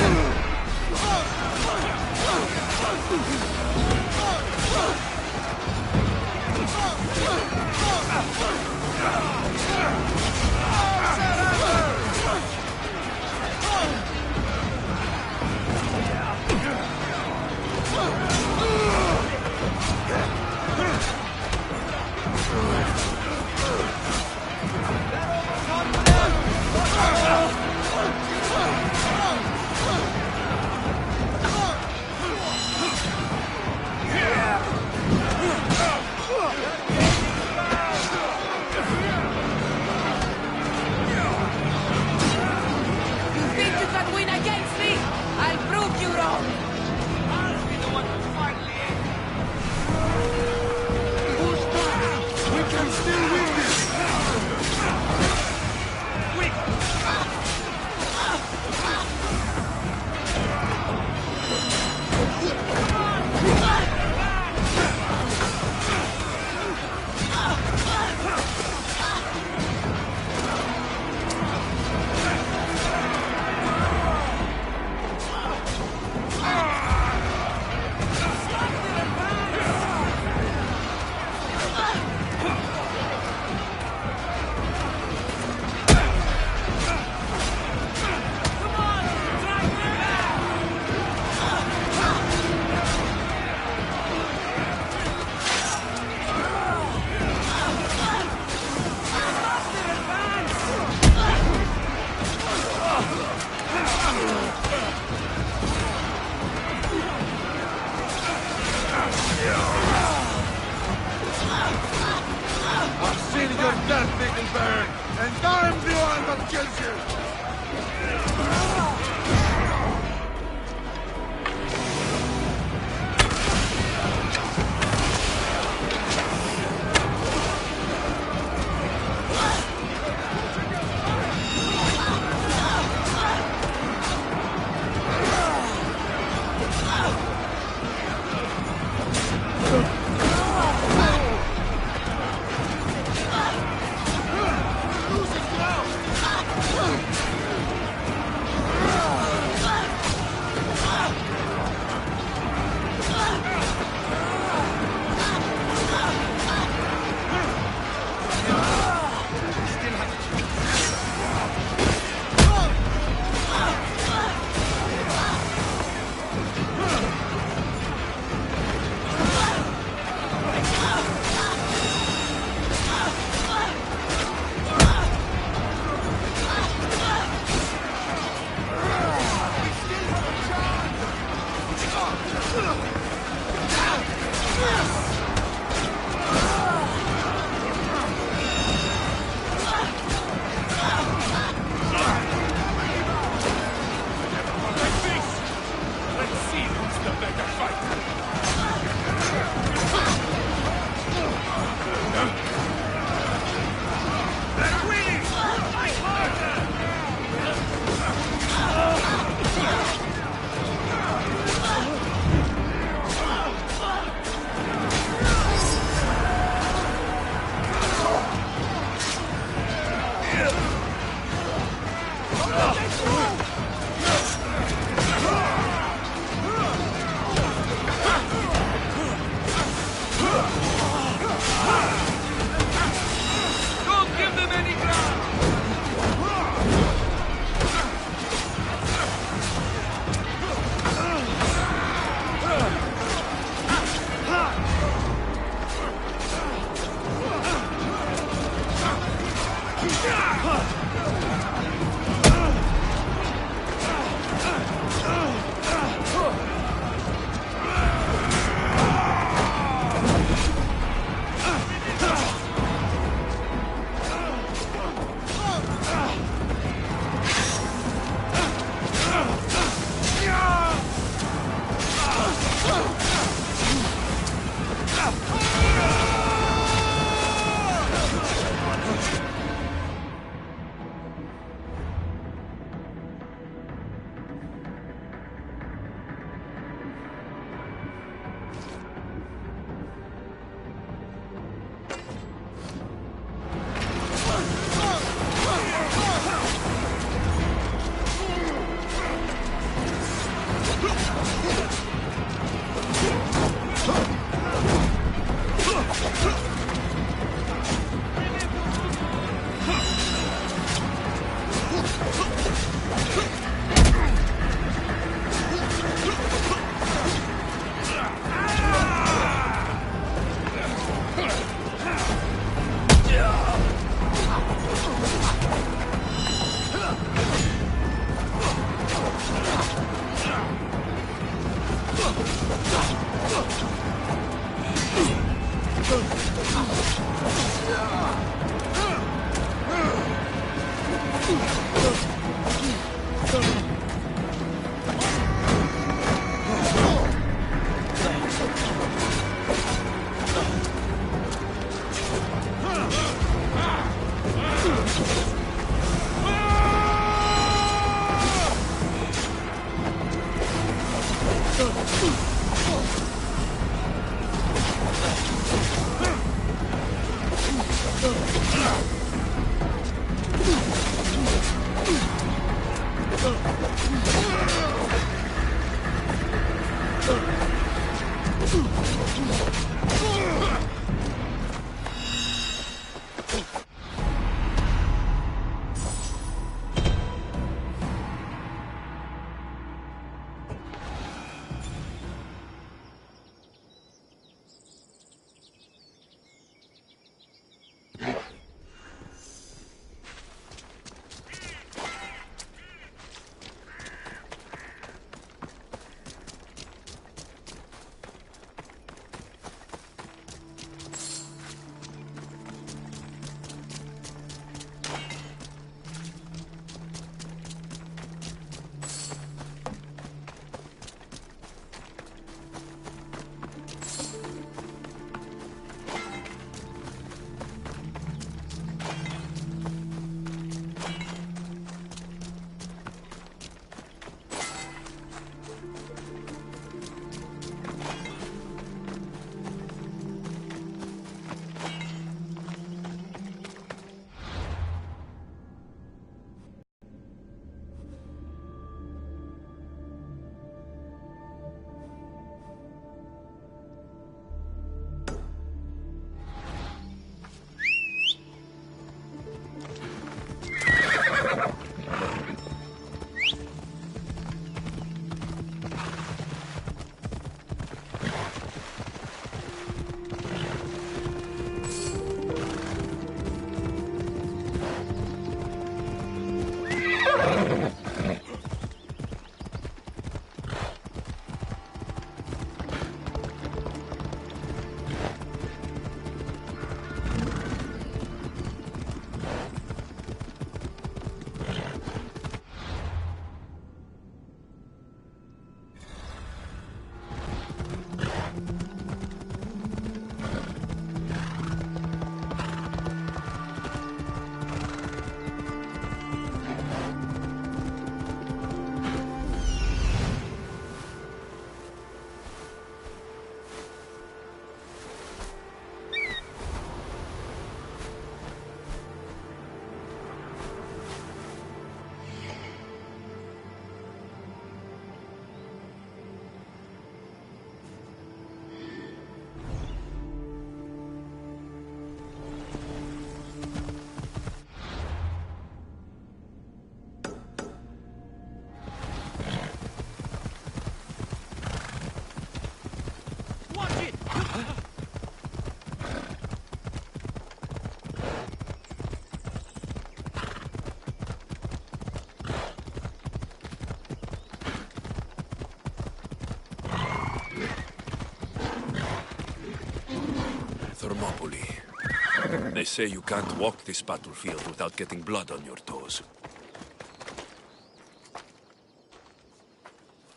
They say you can't walk this battlefield without getting blood on your toes.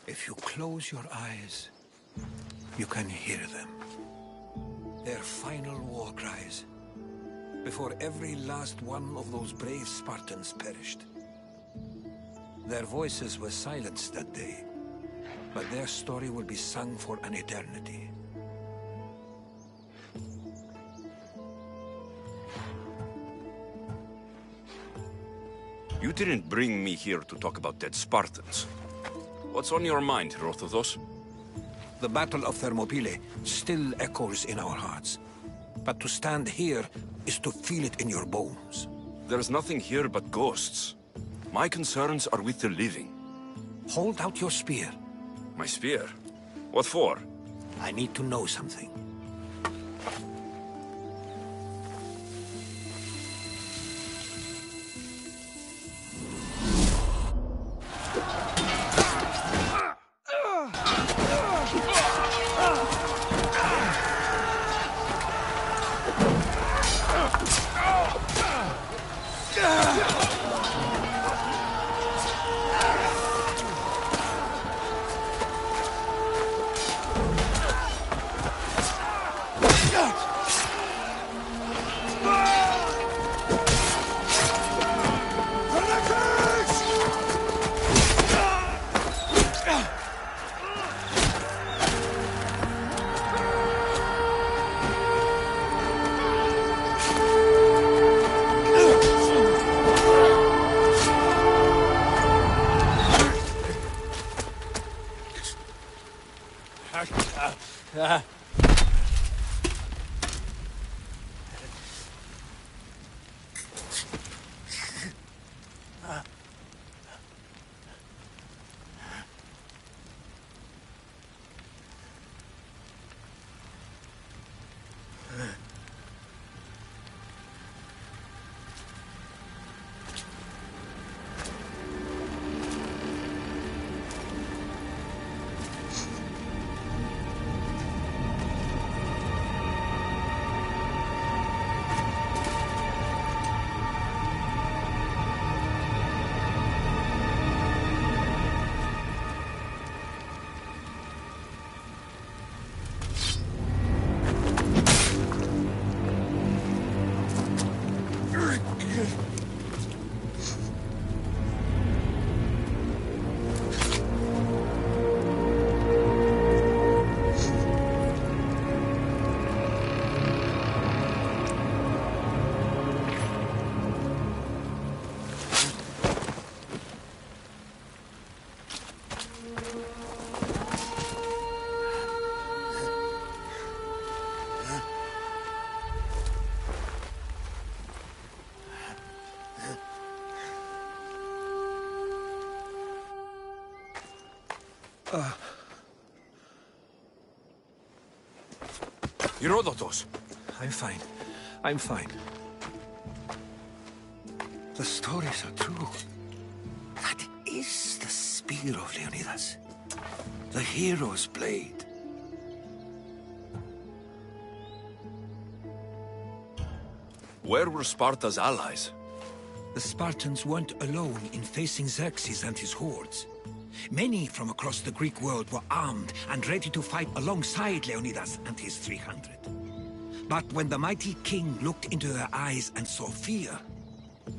If you close your eyes, you can hear them. Their final war cries, before every last one of those brave Spartans perished. Their voices were silenced that day, but their story will be sung for an eternity. You didn't bring me here to talk about dead Spartans. What's on your mind, Herodotus? The Battle of Thermopylae still echoes in our hearts. But to stand here is to feel it in your bones. There's nothing here but ghosts. My concerns are with the living. Hold out your spear. My spear? What for? I need to know something. Herodotus! I'm fine. I'm fine. The stories are true. That is the spear of Leonidas. The hero's blade. Where were Sparta's allies? The Spartans weren't alone in facing Xerxes and his hordes. Many from across the Greek world were armed and ready to fight alongside Leonidas and his 300. But when the mighty king looked into their eyes and saw fear,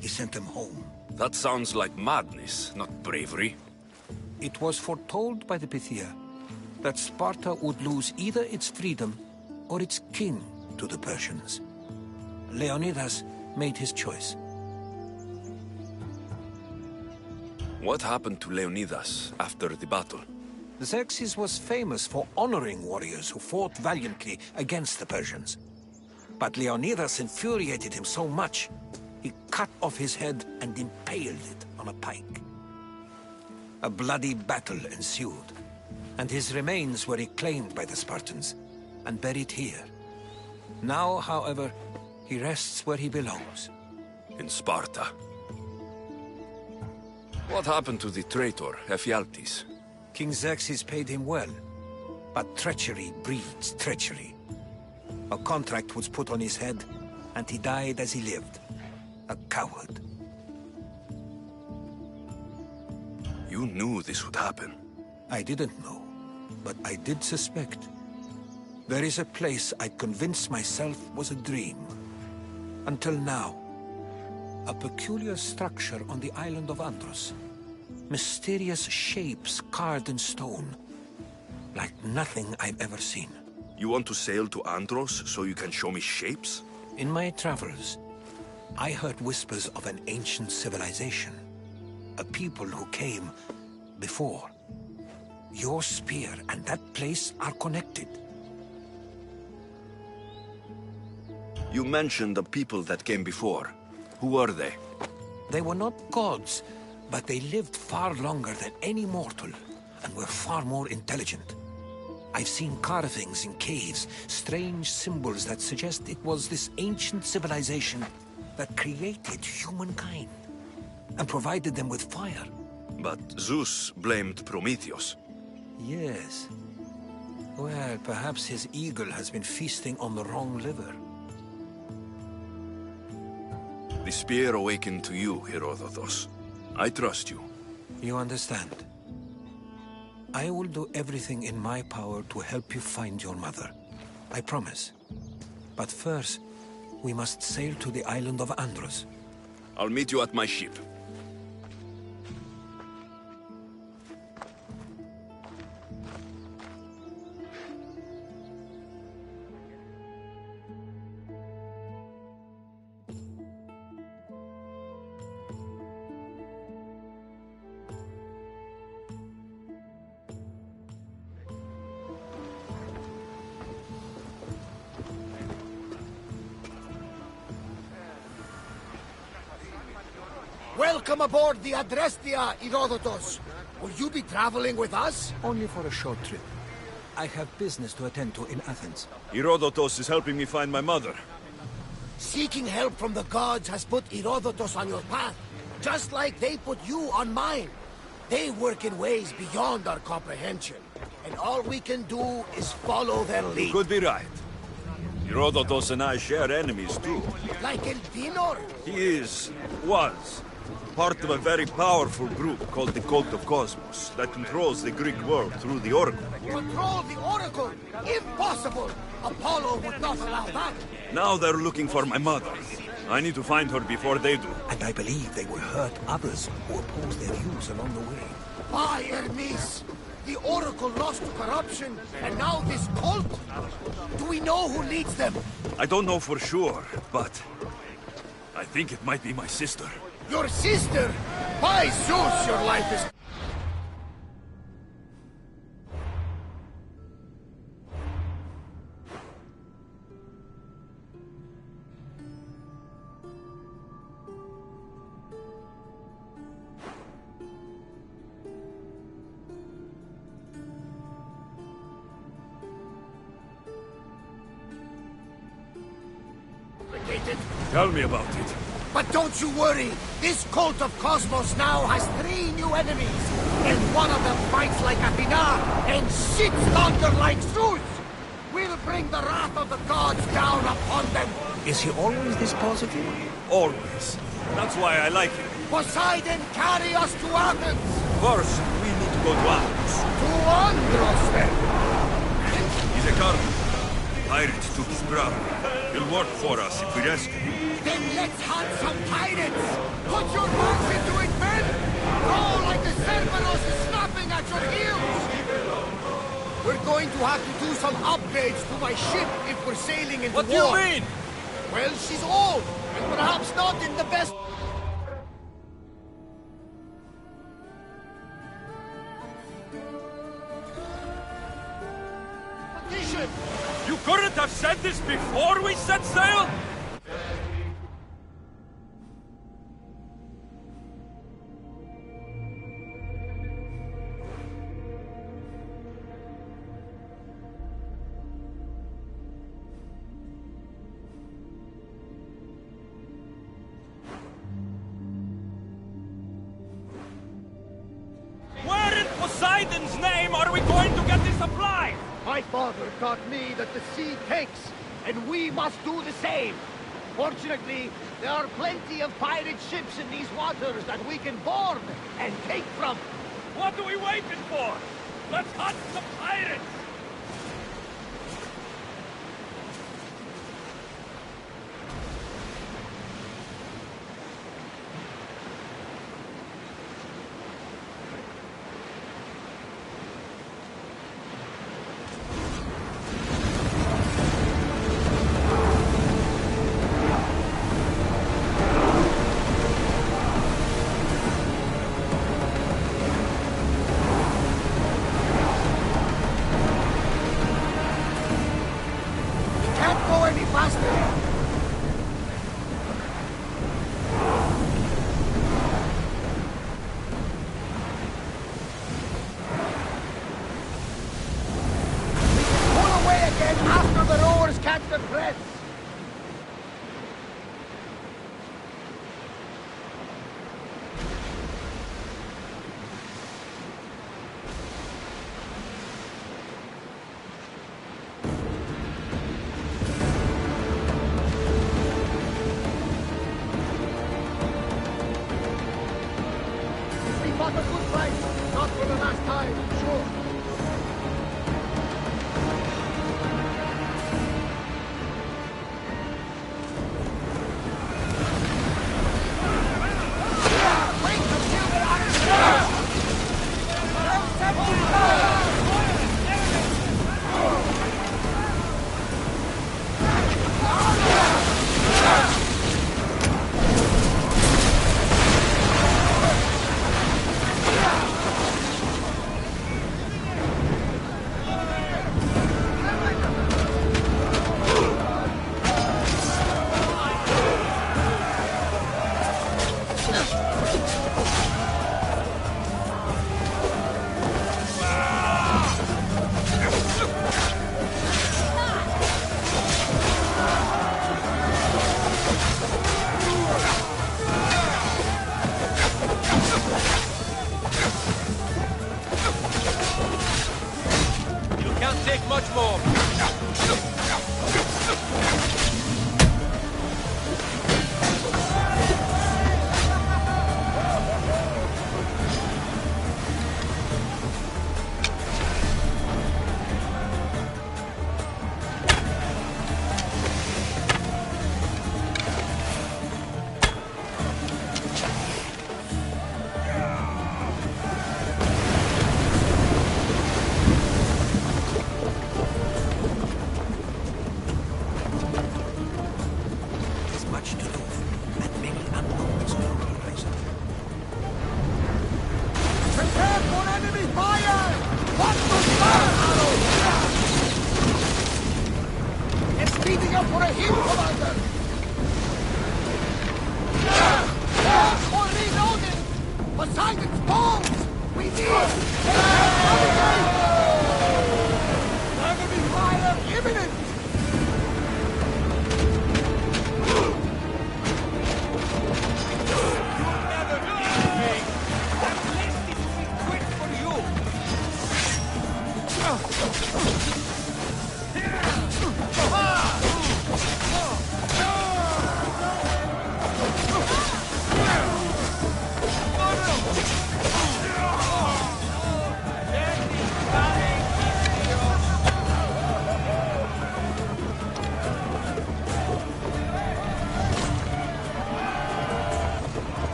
he sent them home. That sounds like madness, not bravery. It was foretold by the Pythia that Sparta would lose either its freedom or its king to the Persians. Leonidas made his choice. What happened to Leonidas after the battle? Xerxes was famous for honoring warriors who fought valiantly against the Persians. But Leonidas infuriated him so much, he cut off his head and impaled it on a pike. A bloody battle ensued, and his remains were reclaimed by the Spartans and buried here. Now, however, he rests where he belongs. In Sparta. What happened to the traitor, Ephialtes? King Xerxes paid him well, but treachery breeds treachery. A contract was put on his head, and he died as he lived. A coward. You knew this would happen. I didn't know, but I did suspect. There is a place I convinced myself was a dream. Until now. A peculiar structure on the island of Andros. Mysterious shapes carved in stone. Like nothing I've ever seen. You want to sail to Andros so you can show me shapes? In my travels, I heard whispers of an ancient civilization. A people who came before. Your spear and that place are connected. You mentioned the people that came before. Who were they? They were not gods, but they lived far longer than any mortal, and were far more intelligent. I've seen carvings in caves, strange symbols that suggest it was this ancient civilization that created humankind, and provided them with fire. But Zeus blamed Prometheus. Yes. Well, perhaps his eagle has been feasting on the wrong liver. The spear awakened to you, Herodotus. I trust you. You understand. I will do everything in my power to help you find your mother. I promise. But first, we must sail to the island of Andros. I'll meet you at my ship. Welcome aboard the Adrestia, Herodotus. Will you be traveling with us? Only for a short trip. I have business to attend to in Athens. Herodotus is helping me find my mother. Seeking help from the gods has put Herodotus on your path, just like they put you on mine. They work in ways beyond our comprehension, and all we can do is follow their lead. You could be right. Herodotus and I share enemies too. Like Elpinor? He was, part of a very powerful group called the Cult of Cosmos that controls the Greek world through the Oracle. Control the Oracle? Impossible! Apollo would not allow that. Now they're looking for my mother. I need to find her before they do. And I believe they will hurt others who oppose their views along the way. By Hermes! The Oracle lost to corruption, and now this cult? Do we know who leads them? I don't know for sure, but I think it might be my sister. Your sister? By Zeus, your life is... Tell me about it. But don't you worry. This cult of Cosmos now has 3 new enemies. And one of them fights like Athena and shits thunder like Zeus. We'll bring the wrath of the gods down upon them. Is he always this positive? Always. That's why I like him. Poseidon, carry us to Athens. First, we need to go to Athens. To Andros, then. He's a carpenter. Pirates took his brother. He'll work for us if we rescue him. Then let's hunt some pirates! Put your marks into it, men! Roll like the Cerberus is snapping at your heels! We're going to have to do some upgrades to my ship if we're sailing into war. What do you mean? Well, she's old, and perhaps not in the best... condition! You couldn't have said this before we set sail? Where in Poseidon's name are we going to get this supply? My father taught me that the sea takes, and we must do the same. Fortunately, there are plenty of pirate ships in these waters that we can board and take from. What are we waiting for? Let's hunt the pirates! Fought a good fight, not for the last time, sure. much more.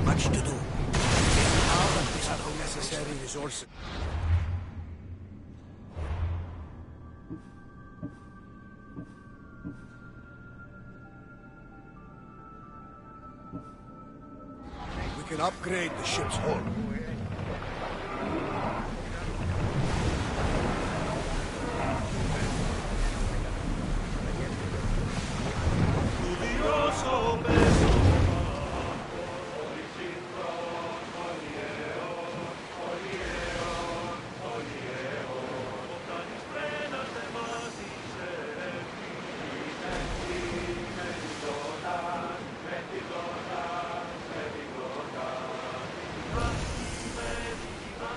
Much to do. These are unnecessary resources. We can upgrade the ship's hull.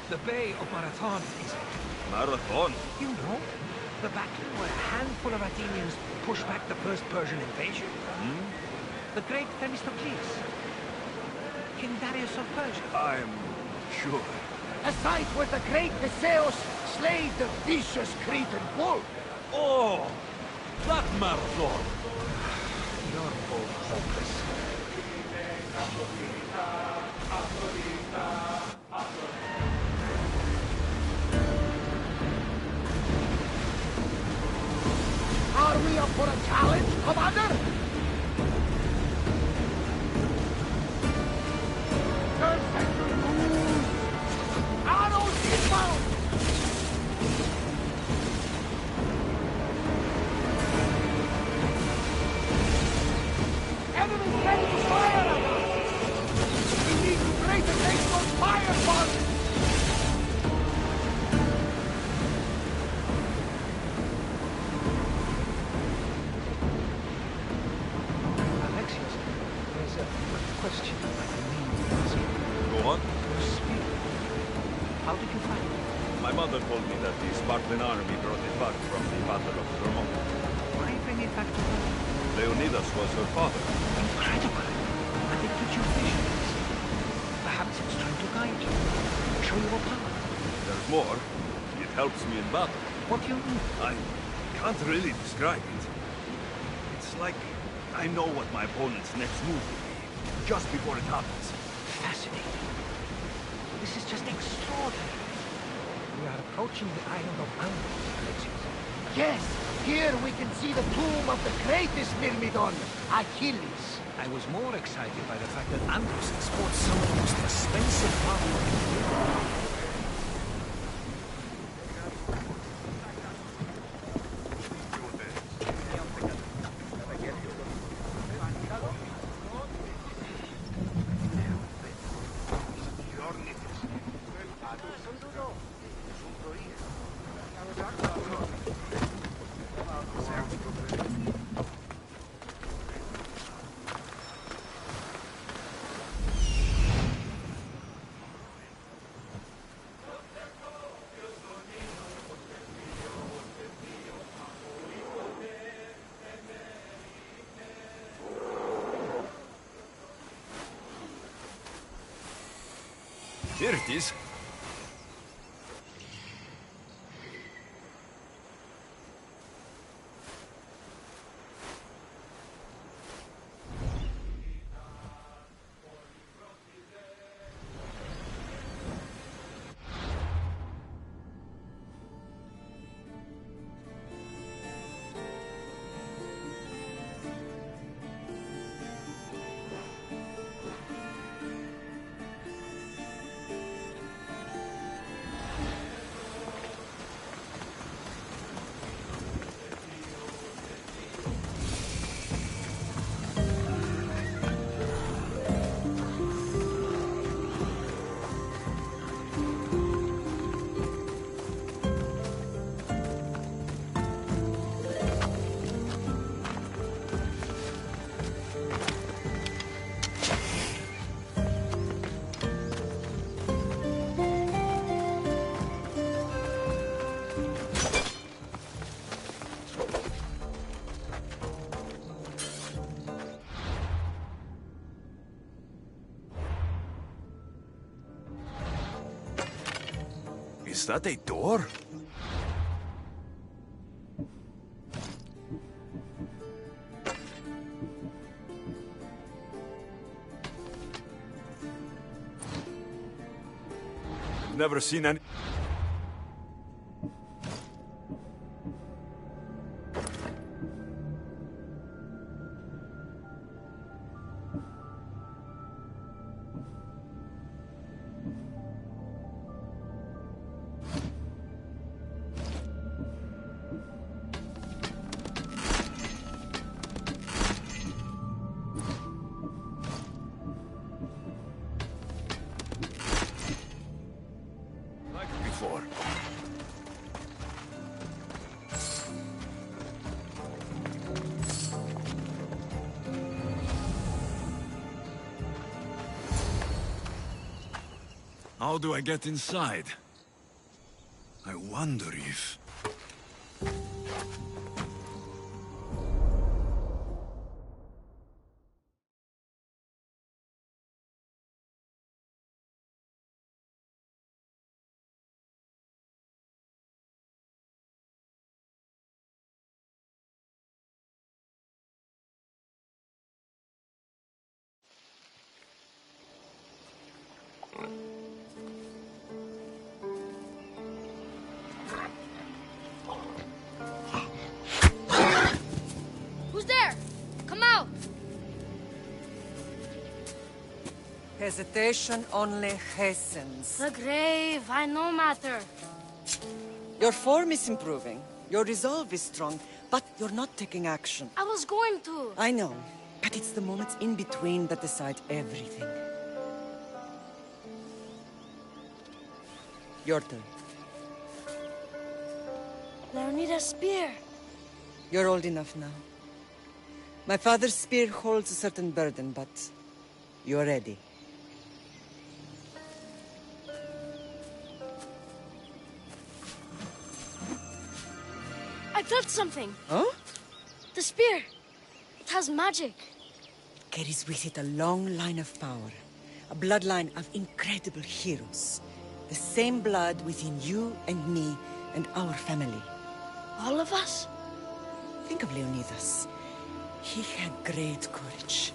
The Bay of Marathon is it? Marathon? You know, the battle where a handful of Athenians pushed back the first Persian invasion. The great Themistocles. King Darius of Persia. I'm sure. A site where the great Theseus slayed the vicious Cretan bull. Oh, that Marathon. You're both hopeless. Are we up for a challenge, Commander? Turn center move! Arrows inbound! Enemies ready to fire at us! We need to break against those fireballs! Question I mean to ask you. Go on. Speak. How did you find it? My mother told me that the Spartan army brought it back from the Battle of Thermopylae. Why bring it back to her? Leonidas was her father. Incredible. And it gives you visions. Perhaps it's trying to guide you. Show you a power. There's more. It helps me in battle. What do you mean? I can't really describe it. It's like I know what my opponent's next move will be, just before it happens. Fascinating. This is just extraordinary. We are approaching the island of Andros, Alexios. Yes, here we can see the tomb of the greatest Myrmidon, Achilles. I was more excited by the fact that Andros sports some of the most expensive armor. Here it is. Is that a door? I've never seen any... before. How do I get inside? I wonder if... Who's there? Come out! Hesitation only hastens. The grave, I know matter. Your form is improving. Your resolve is strong, but you're not taking action. I was going to. I know, but it's the moments in between that decide everything. Your turn. Leonida's spear. You're old enough now. My father's spear holds a certain burden, but you're ready. I felt something. Huh? The spear. It has magic. Carries with it a long line of power. A bloodline of incredible heroes. The same blood within you and me and our family. All of us? Think of Leonidas. He had great courage.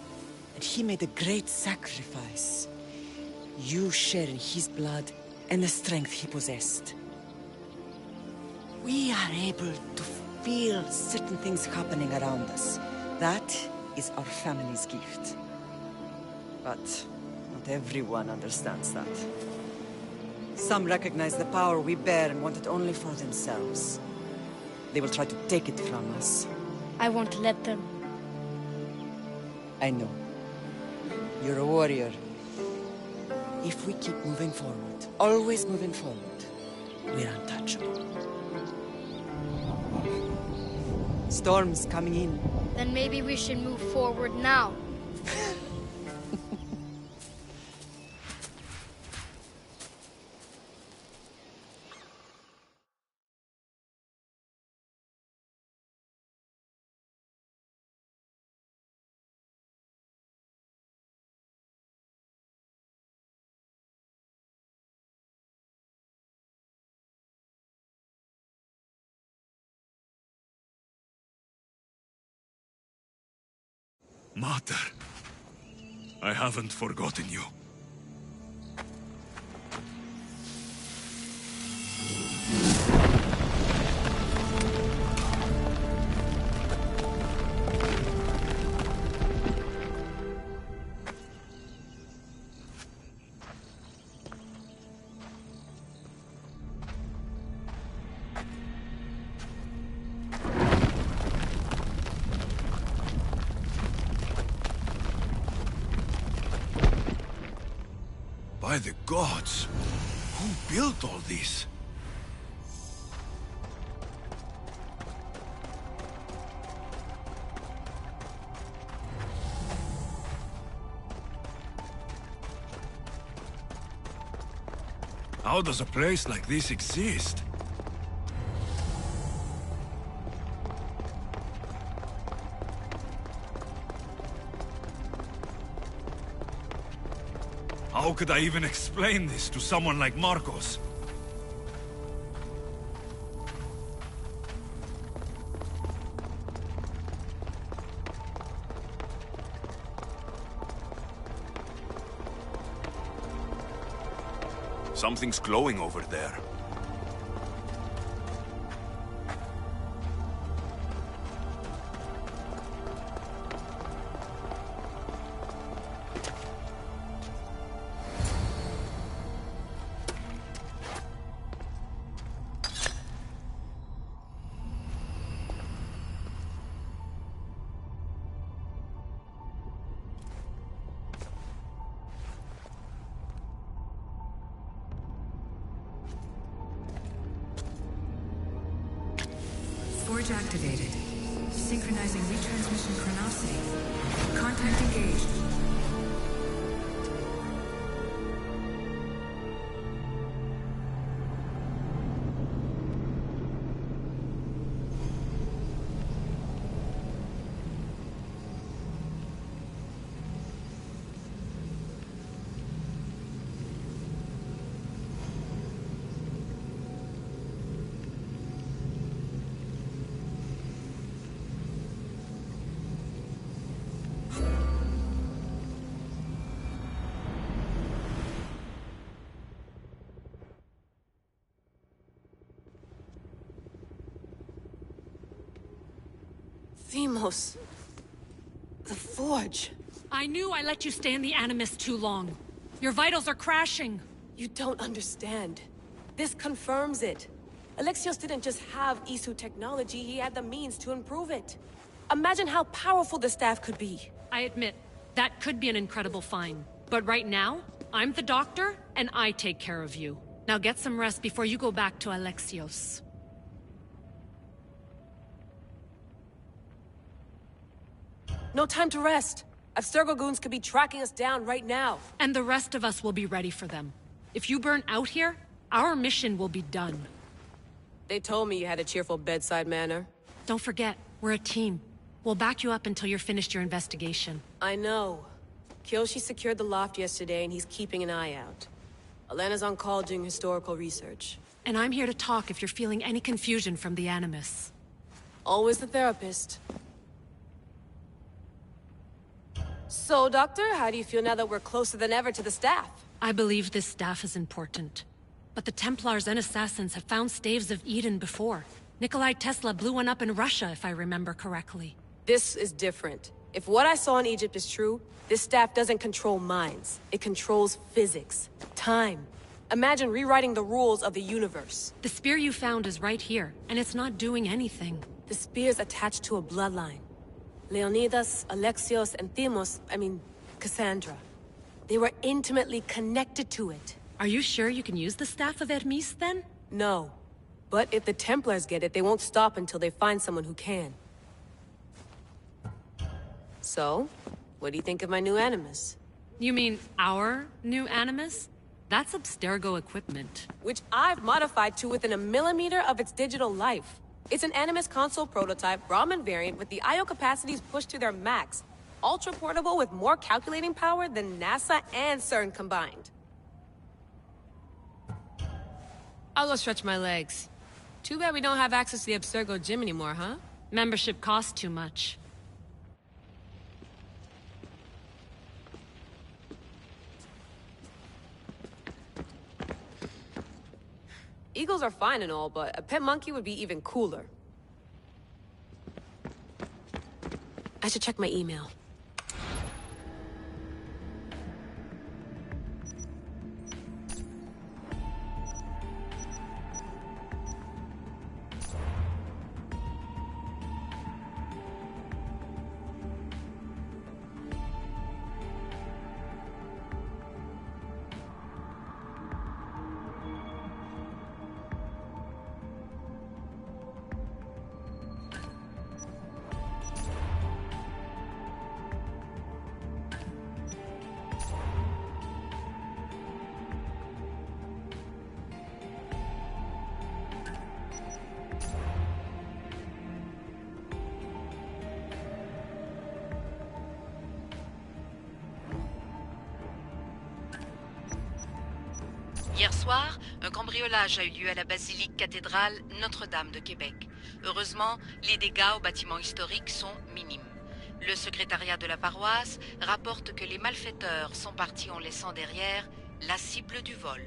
And he made a great sacrifice. You share in his blood and the strength he possessed. We are able to feel certain things happening around us. That is our family's gift. But not everyone understands that. Some recognize the power we bear and want it only for themselves. They will try to take it from us. I won't let them. I know. You're a warrior. If we keep moving forward, always moving forward, we're untouchable. Storm's coming in. Then maybe we should move forward now. Mater, I haven't forgotten you. By the gods! Who built all this? How does a place like this exist? How could I even explain this to someone like Marcos? Something's glowing over there. Forge activated. Synchronizing retransmission chronicity. Contact engaged. Themos. The Forge. I knew I let you stay in the Animus too long. Your vitals are crashing. You don't understand. This confirms it. Alexios didn't just have Isu technology, he had the means to improve it. Imagine how powerful the staff could be. I admit, that could be an incredible find. But right now, I'm the doctor, and I take care of you. Now get some rest before you go back to Alexios. No time to rest. Abstergo goons could be tracking us down right now. And the rest of us will be ready for them. If you burn out here, our mission will be done. They told me you had a cheerful bedside manner. Don't forget, we're a team. We'll back you up until you're finished your investigation. I know. Kyoshi secured the loft yesterday and he's keeping an eye out. Elena's on call doing historical research. And I'm here to talk if you're feeling any confusion from the Animus. Always the therapist. So, Doctor, how do you feel now that we're closer than ever to the staff? I believe this staff is important. But the Templars and Assassins have found staves of Eden before. Nikolai Tesla blew one up in Russia, if I remember correctly. This is different. If what I saw in Egypt is true, this staff doesn't control minds. It controls physics, time. Imagine rewriting the rules of the universe. The spear you found is right here, and it's not doing anything. The spear's attached to a bloodline. Leonidas, Alexios, and Cassandra. They were intimately connected to it. Are you sure you can use the Staff of Hermes, then? No. But if the Templars get it, they won't stop until they find someone who can. So, what do you think of my new Animus? You mean our new Animus? That's Abstergo equipment. Which I've modified to within a millimeter of its digital life. It's an Animus console prototype, Raman variant with the I/O capacities pushed to their max. Ultra portable with more calculating power than NASA and CERN combined. I'll go stretch my legs. Too bad we don't have access to the Abstergo gym anymore, huh? Membership costs too much. Eagles are fine and all, but a pet monkey would be even cooler. I should check my email. Hier soir, un cambriolage a eu lieu à la basilique cathédrale Notre-Dame de Québec. Heureusement, les dégâts au bâtiment historique sont minimes. Le secrétariat de la paroisse rapporte que les malfaiteurs sont partis en laissant derrière la cible du vol.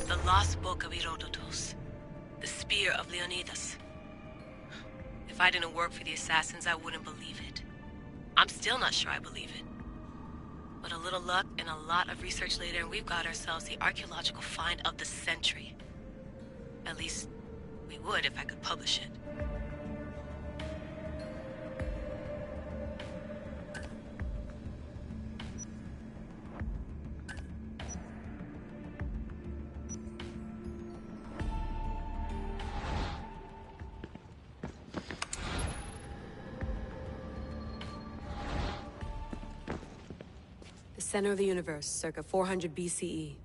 The Lost Book of Herodotus. The Spear of Leonidas. If I didn't work for the assassins, I wouldn't believe it. I'm still not sure I believe it. But a little luck and a lot of research later, and we've got ourselves the archaeological find of the century. At least, we would if I could publish it. The center of the universe, circa 400 BCE.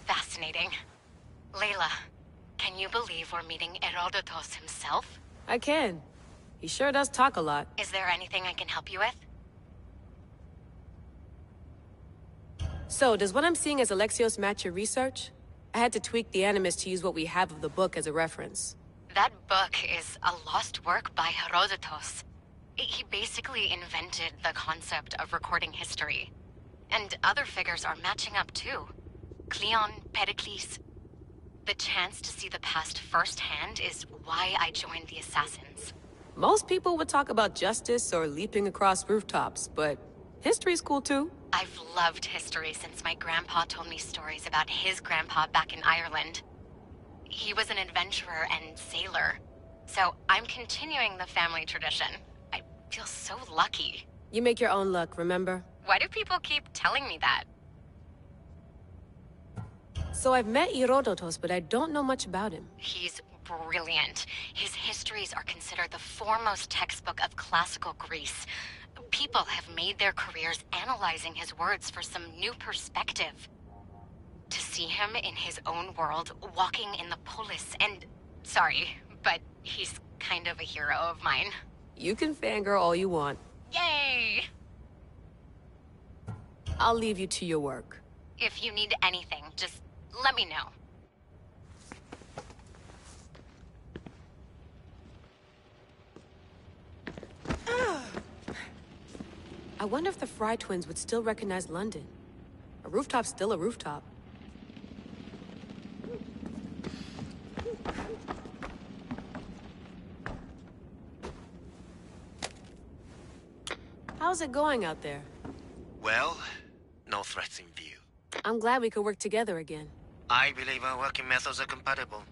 Fascinating. Layla, can you believe we're meeting Herodotus himself? I can. He sure does talk a lot. Is there anything I can help you with? So, does what I'm seeing as Alexios match your research? I had to tweak the Animus to use what we have of the book as a reference. That book is a lost work by Herodotus. He basically invented the concept of recording history. And other figures are matching up too. Cleon, Pericles. The chance to see the past firsthand is why I joined the Assassins. Most people would talk about justice or leaping across rooftops, but history's cool too. I've loved history since my grandpa told me stories about his grandpa back in Ireland. He was an adventurer and sailor. So I'm continuing the family tradition. I feel so lucky. You make your own luck, remember? Why do people keep telling me that? So I've met Herodotus, but I don't know much about him. He's brilliant. His histories are considered the foremost textbook of classical Greece. People have made their careers analyzing his words for some new perspective. To see him in his own world, walking in the polis, and... Sorry, but he's kind of a hero of mine. You can fangirl all you want. Yay! I'll leave you to your work. If you need anything, just let me know. I wonder if the Fry twins would still recognize London. A rooftop's still a rooftop. How's it going out there? Well, no threats in view. I'm glad we could work together again. I believe our working methods are compatible.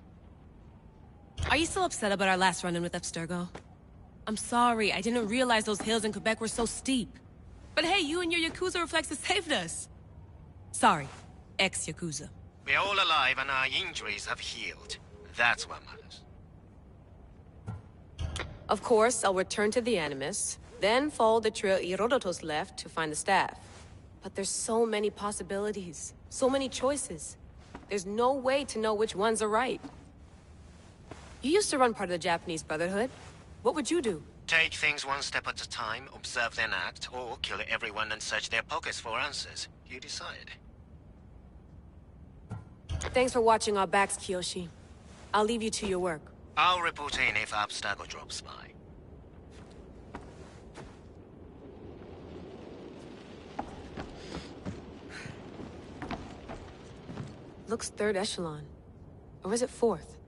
Are you still upset about our last run-in with Abstergo? I'm sorry, I didn't realize those hills in Quebec were so steep. But hey, you and your Yakuza reflexes saved us. Sorry, ex-Yakuza. We're all alive and our injuries have healed. That's what matters. Of course, I'll return to the Animus, then follow the trail Herodotus left to find the staff. But there's so many possibilities, so many choices. There's no way to know which ones are right. You used to run part of the Japanese Brotherhood. What would you do? Take things one step at a time, observe then act, or kill everyone and search their pockets for answers. You decide. Thanks for watching our backs, Kiyoshi. I'll leave you to your work. I'll report in if Abstergo drops by. Looks third echelon. Or is it fourth?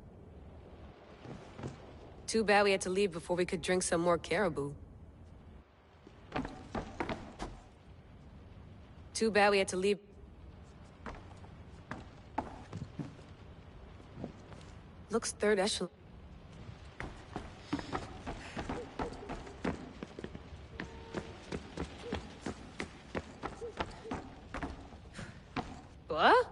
Too bad we had to leave before we could drink some more caribou. Too bad we had to leave... Looks third echelon. What?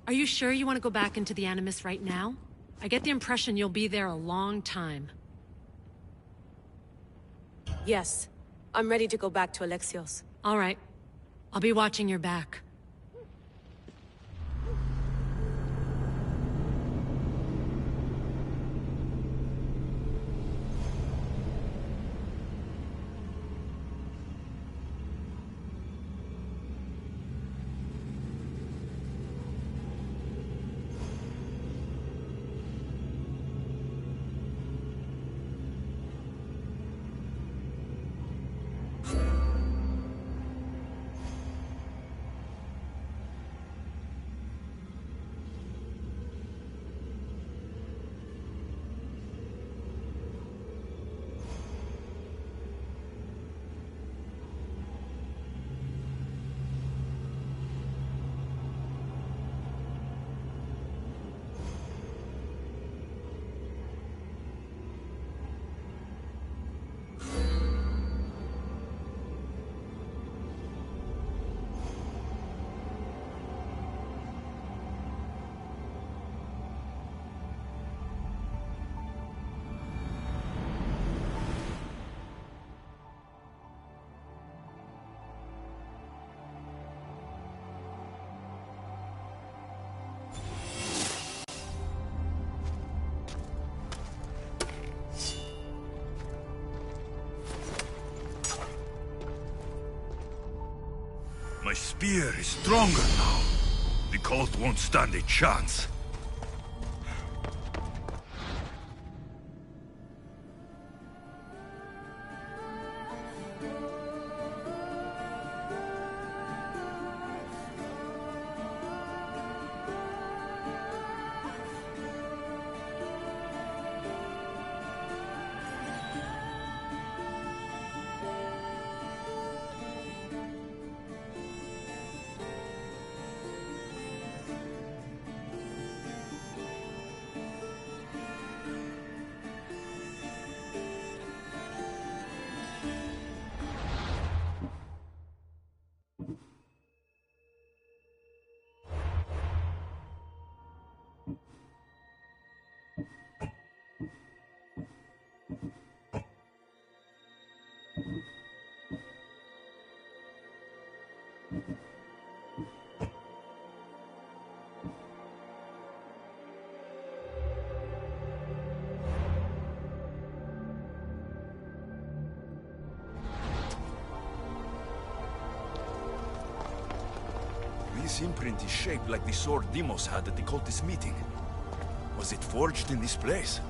Are you sure you want to go back into the Animus right now? I get the impression you'll be there a long time. Yes. I'm ready to go back to Alexios. All right. I'll be watching your back. My spear is stronger now. The cult won't stand a chance. This imprint is shaped like the sword Demos had at the cultist meeting. Was it forged in this place?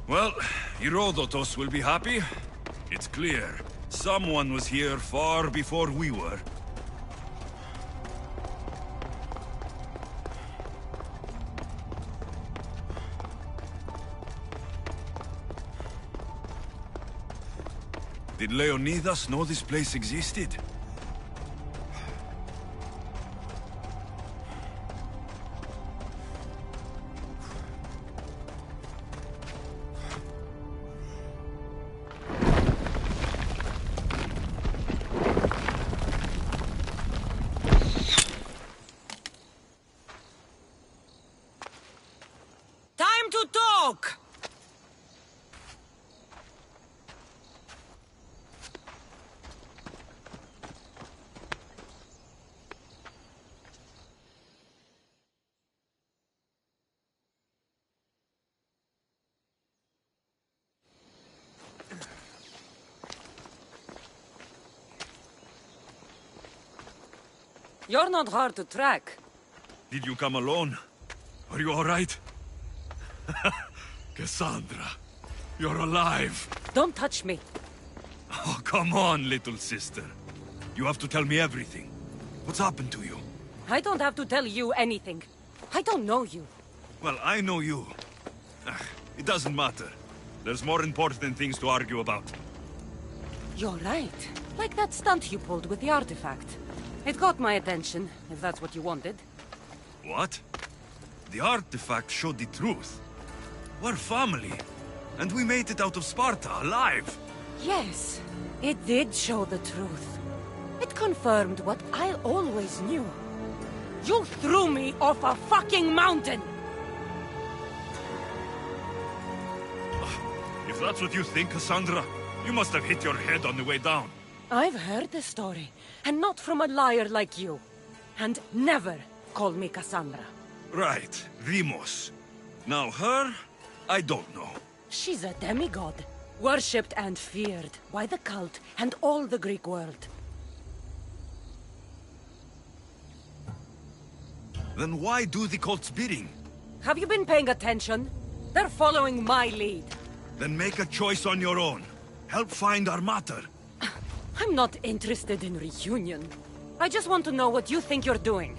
Well, Herodotus will be happy. It's clear. Someone was here far before we were. Did Leonidas know this place existed? Time to talk! You're not hard to track. Did you come alone? Are you all right? Cassandra, you're alive. Don't touch me. Oh, come on, little sister. You have to tell me everything. What's happened to you? I don't have to tell you anything. I don't know you. Well, I know you. It doesn't matter. There's more important things to argue about. You're right. Like that stunt you pulled with the artifact. It got my attention, if that's what you wanted. What? The artifact showed the truth. We're family. And we made it out of Sparta, alive. Yes, it did show the truth. It confirmed what I always knew. You threw me off a fucking mountain! If that's what you think, Cassandra, you must have hit your head on the way down. I've heard the story, and not from a liar like you. And never call me Cassandra. Right, Demos. Now her, I don't know. She's a demigod, worshipped and feared by the cult and all the Greek world. Then why do the cult's bidding? Have you been paying attention? They're following my lead. Then make a choice on your own. Help find our mater. I'm not interested in reunion. I just want to know what you think you're doing.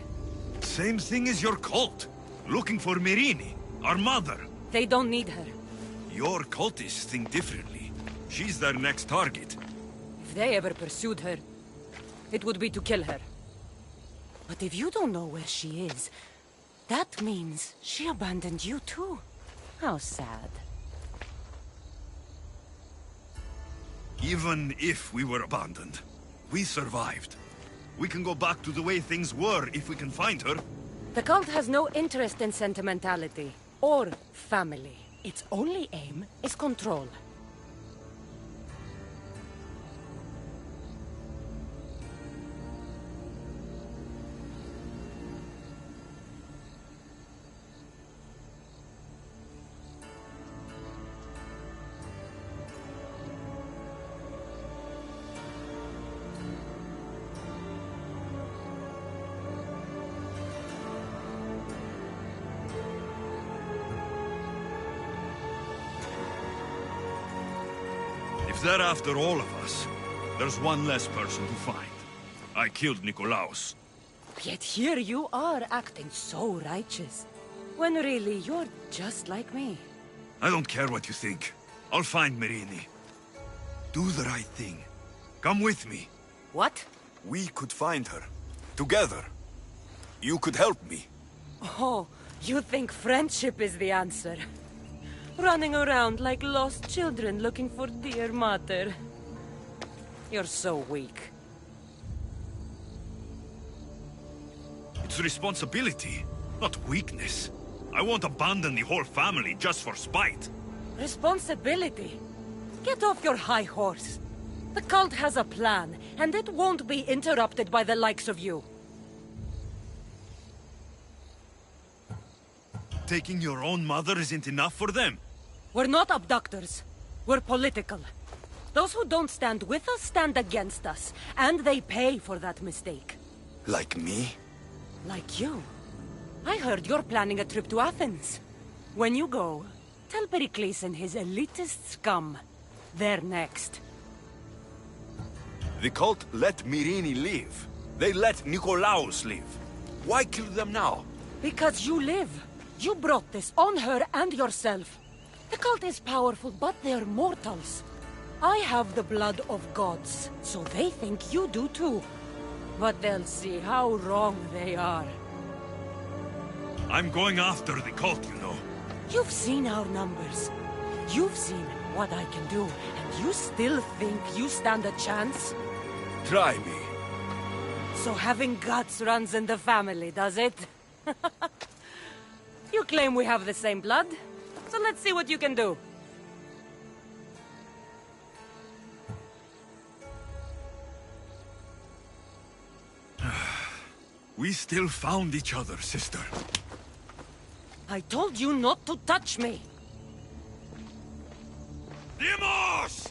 Same thing as your cult. Looking for Myrrine, our mother. They don't need her. Your cultists think differently. She's their next target. If they ever pursued her, it would be to kill her. But if you don't know where she is, that means she abandoned you too. How sad. Even if we were abandoned, we survived. We can go back to the way things were if we can find her. The cult has no interest in sentimentality or family. Its only aim is control. If they're after all of us, there's one less person to find. I killed Nikolaos. Yet here you are acting so righteous, when really you're just like me. I don't care what you think. I'll find Myrrine. Do the right thing. Come with me. What? We could find her. Together. You could help me. Oh, you think friendship is the answer? Running around like lost children looking for dear mother. You're so weak. It's responsibility, not weakness. I won't abandon the whole family just for spite. Responsibility? Get off your high horse. The cult has a plan, and it won't be interrupted by the likes of you. Taking your own mother isn't enough for them? We're not abductors. We're political. Those who don't stand with us stand against us, and they pay for that mistake. Like me? Like you. I heard you're planning a trip to Athens. When you go, tell Pericles and his elitist scum. They're next. The cult let Myrrine live. They let Nikolaos live. Why kill them now? Because you live. You brought this on her and yourself. The cult is powerful, but they're mortals. I have the blood of gods, so they think you do too. But they'll see how wrong they are. I'm going after the cult, you know. You've seen our numbers. You've seen what I can do, and you still think you stand a chance? Try me. So having guts runs in the family, does it? You claim we have the same blood, so let's see what you can do. We still found each other, sister. I told you not to touch me. Demos!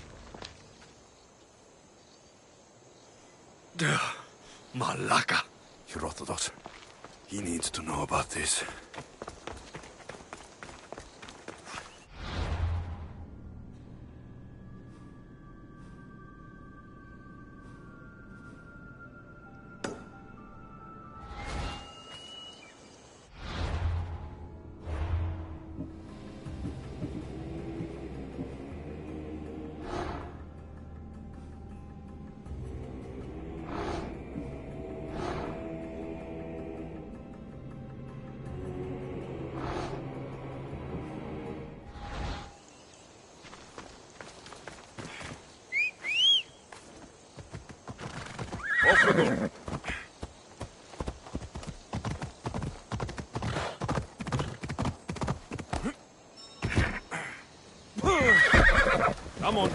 Malaka. Herodotus. He needs to know about this. Come on.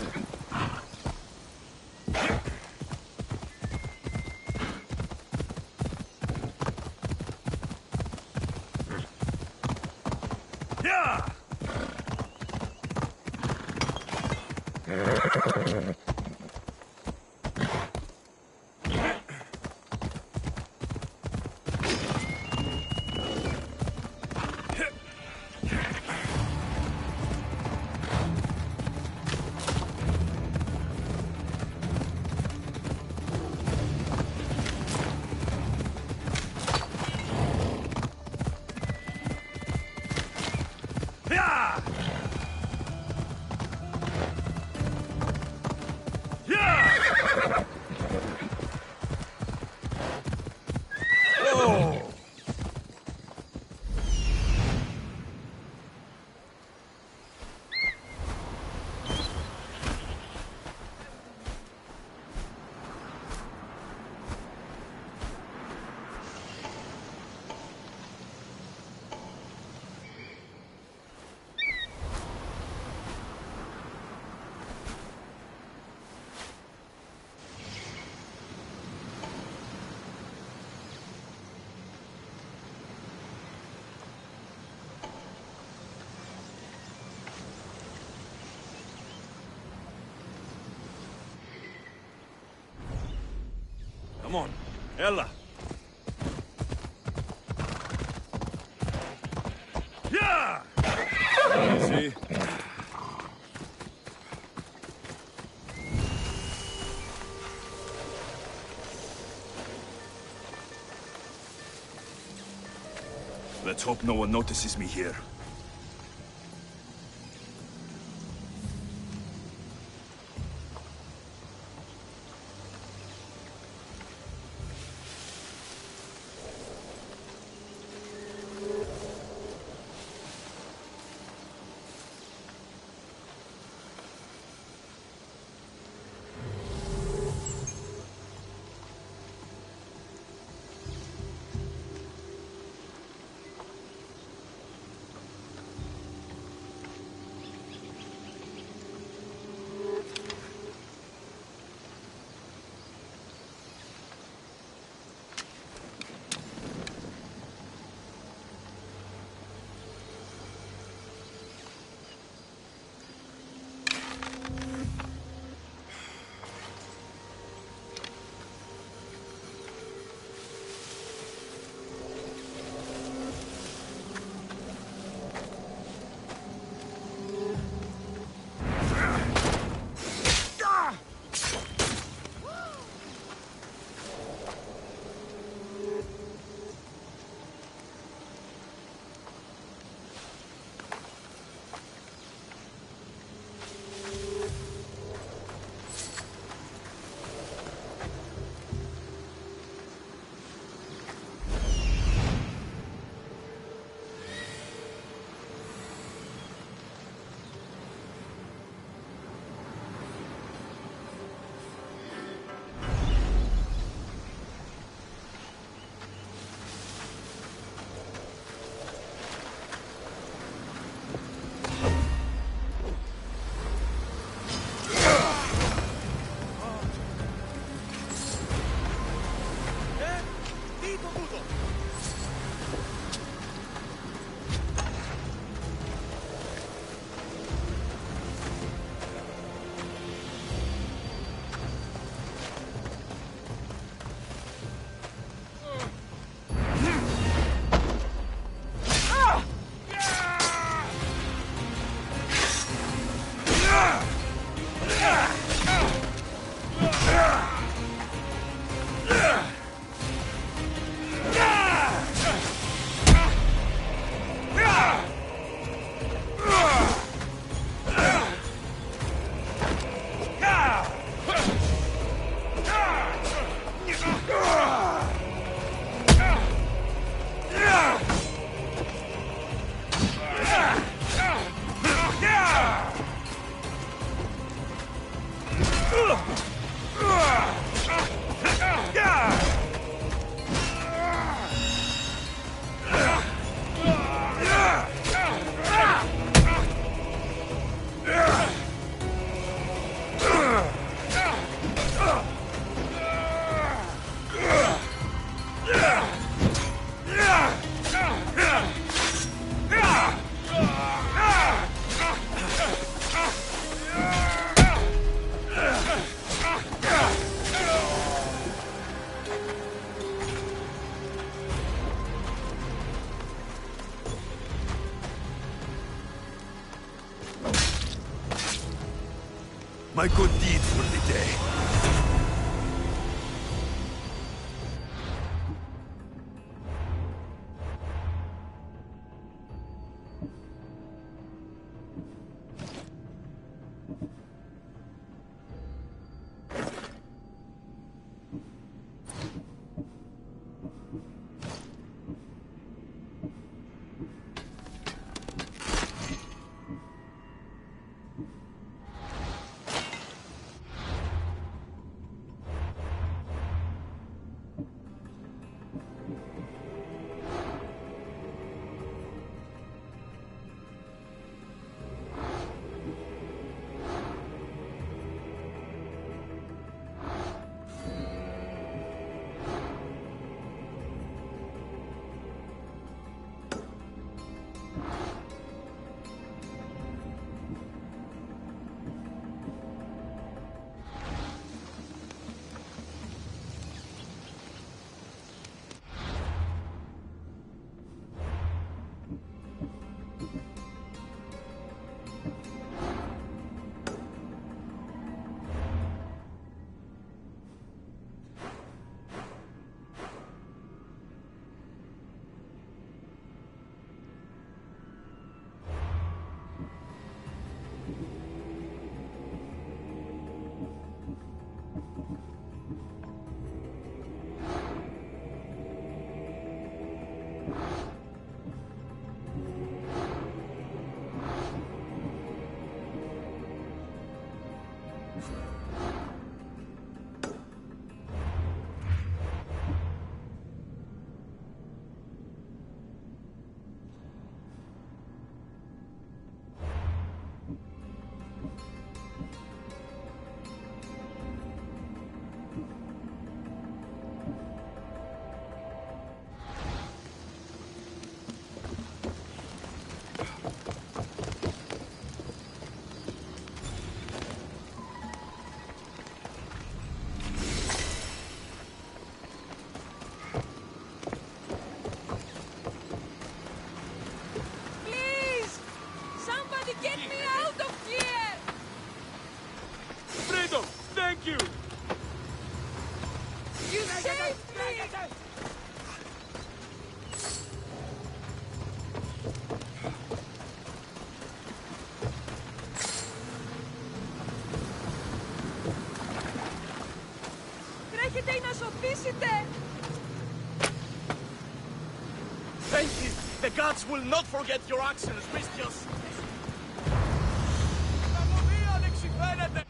Yeah! Come on, Ella. Yeah! See? Let's hope no one notices me here. My good deed for the day. Please! Somebody get me out of here! Freedom! Thank you! You saved me! Τρέχετε ή να σωθήσετε! Thank you! The gods will not forget your actions, Misthios! Θα μου δει αν εξηφαίνεται!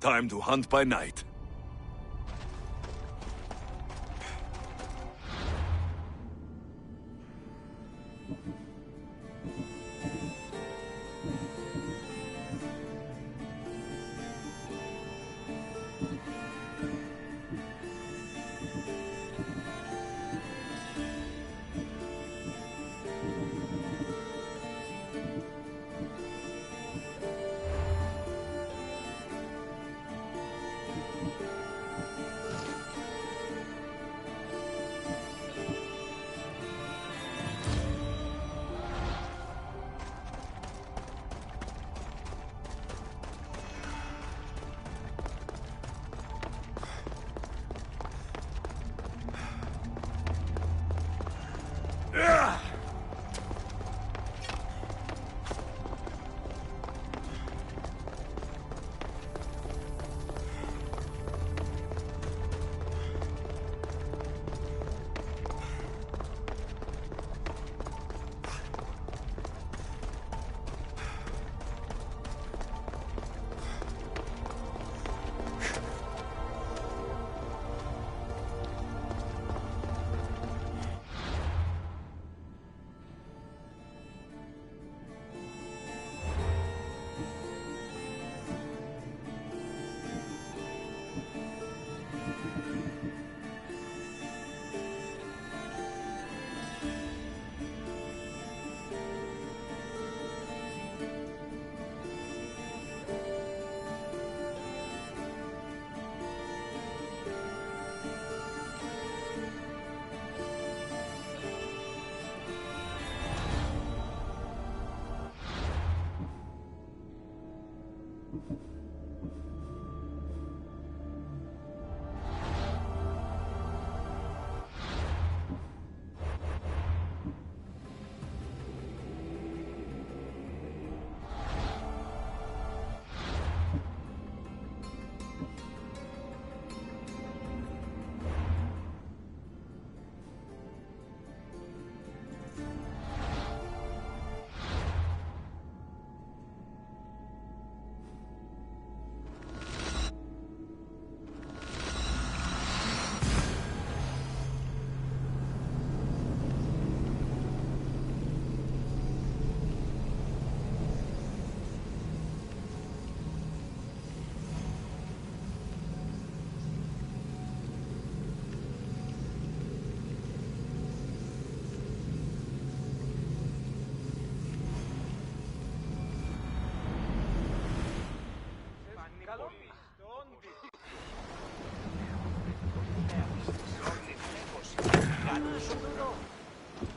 Time to hunt by night.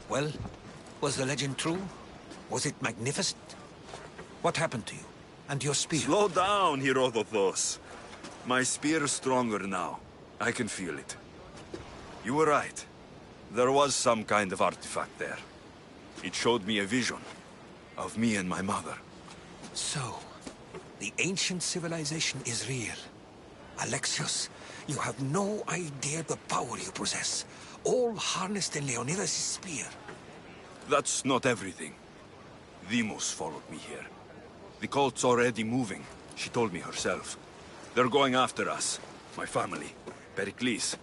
Well, was the legend true? Was it magnificent? What happened to you? And your spear? Slow down, Herodotos. My spear's stronger now. I can feel it. You were right. There was some kind of artifact there. It showed me a vision of me and my mother. So, the ancient civilization is real. Alexios, you have no idea the power you possess. All harnessed in Leonidas' spear. That's not everything. Deimos followed me here. The cult's already moving, she told me herself. They're going after us. My family. Pericles.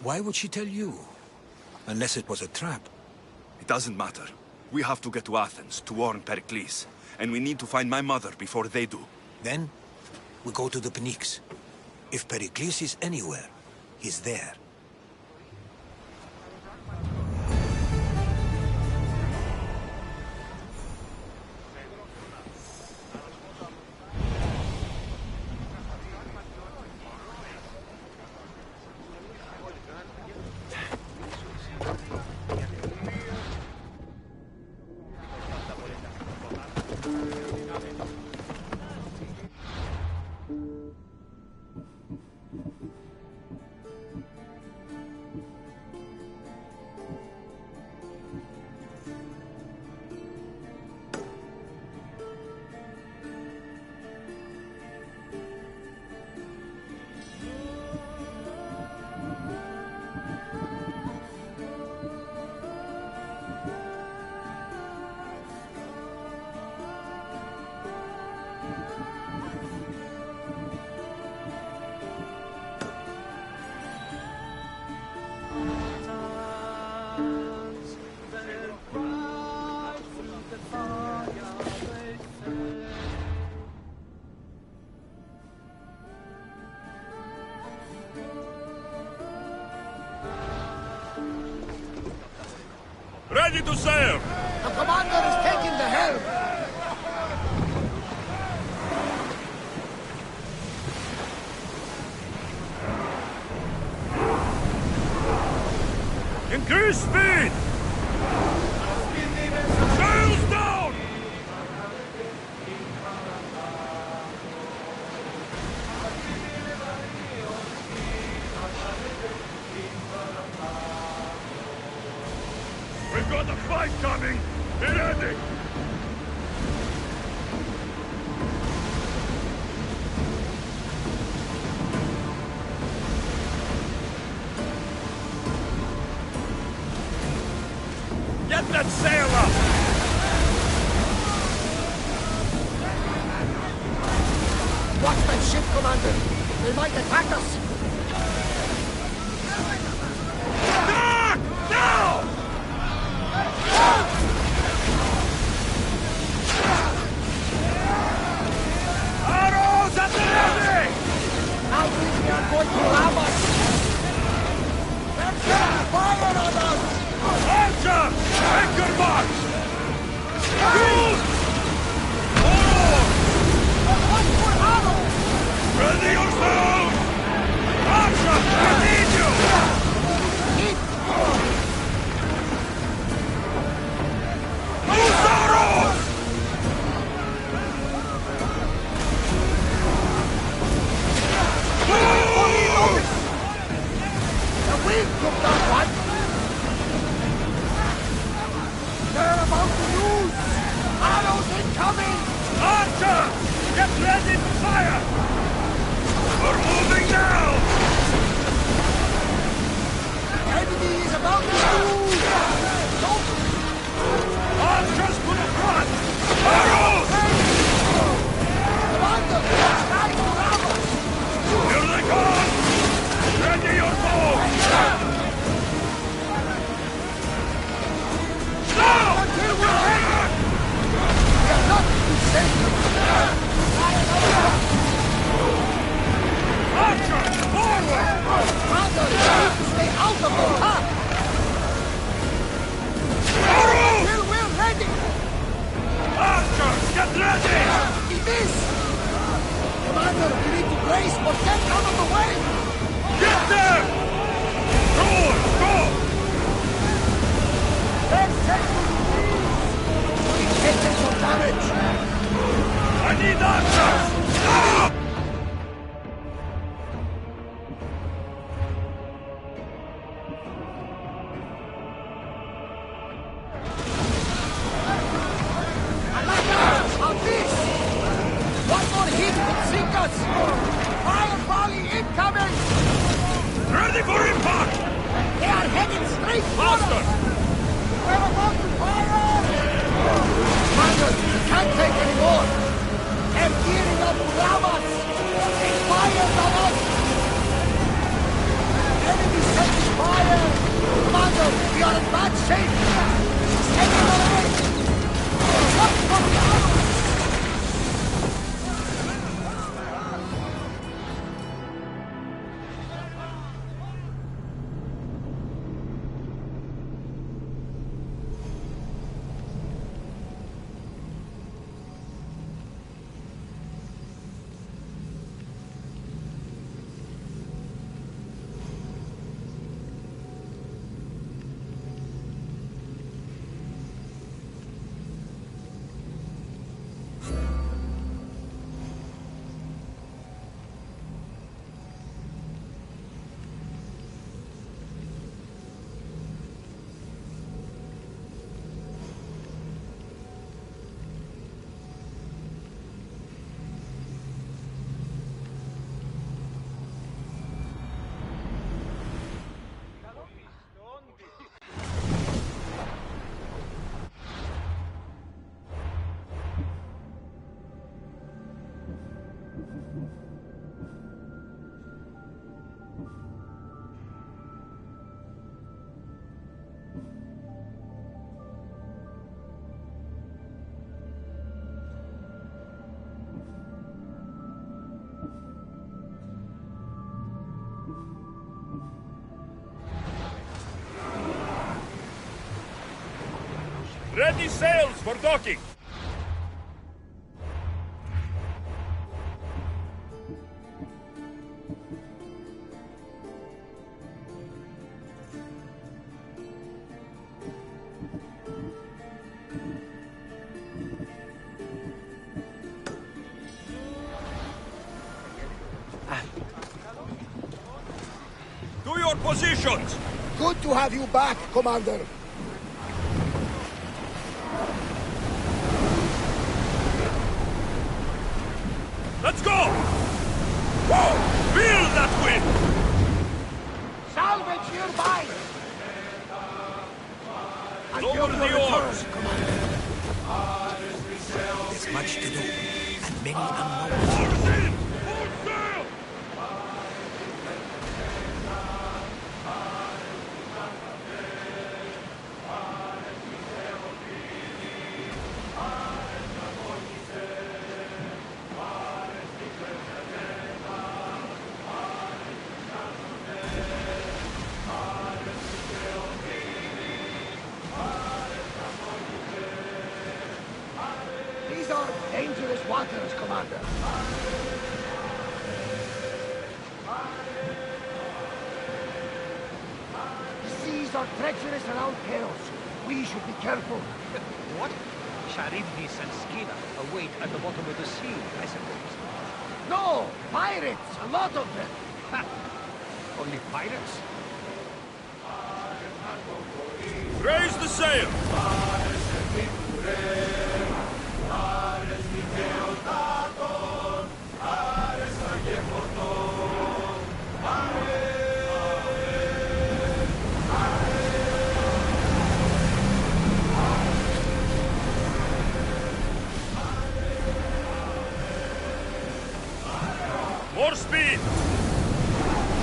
Why would she tell you? Unless it was a trap. It doesn't matter. We have to get to Athens to warn Pericles. And we need to find my mother before they do. Then, we go to the Pnyx. If Pericles is anywhere, he's there. Ready to sail! The commander is taking the helm! Increase speed! Sails down! We've got a fight coming! Be ready! Get that sail up! Watch that ship, Commander! They might attack us! Attack! Now! Arrows at the ready! Now they are going to ram us! They're setting fire on us! Archer! Anchor mark! Shoot! Forward! Watch for arrows! Ready yourself! Archer! I need you! Loose arrows! The wind took that one! They're about to lose! Arrows incoming! Archer! Get ready to fire! We're moving now! Enemy is about to lose! Archers to the front! Arrows! Commander! Stand for arrows! Here they come! Ready your bow! Now! Until we're ready! We are not to save them! Archer! us! Fire volley incoming! Ready for impact! They are heading straight for us! We're about to fire! Commander, we can't take any more! They're gearing up to ram us! They fired on us! Enemy taking fire! Commander, we are in bad shape! Enemy away! Watch for the arrows! Ready sails for docking! To your positions! Good to have you back, Commander. Let's go! Whoa! Feel that wind! Salvage nearby! Lower the oars! There's much to do, and many unknowns. Oars in! Full sail! These are dangerous waters, Commander. The seas are treacherous around Chaos. We should be careful. What? Charybdis and Scylla await at the bottom of the sea, I suppose. No! Pirates! A lot of them! Ha! Only pirates? Raise the sail! More speed!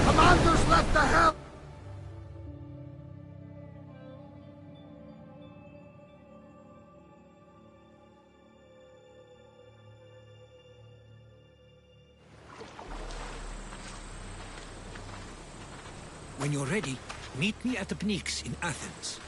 Commander's left the helm! When you're ready, meet me at the Pnyx in Athens.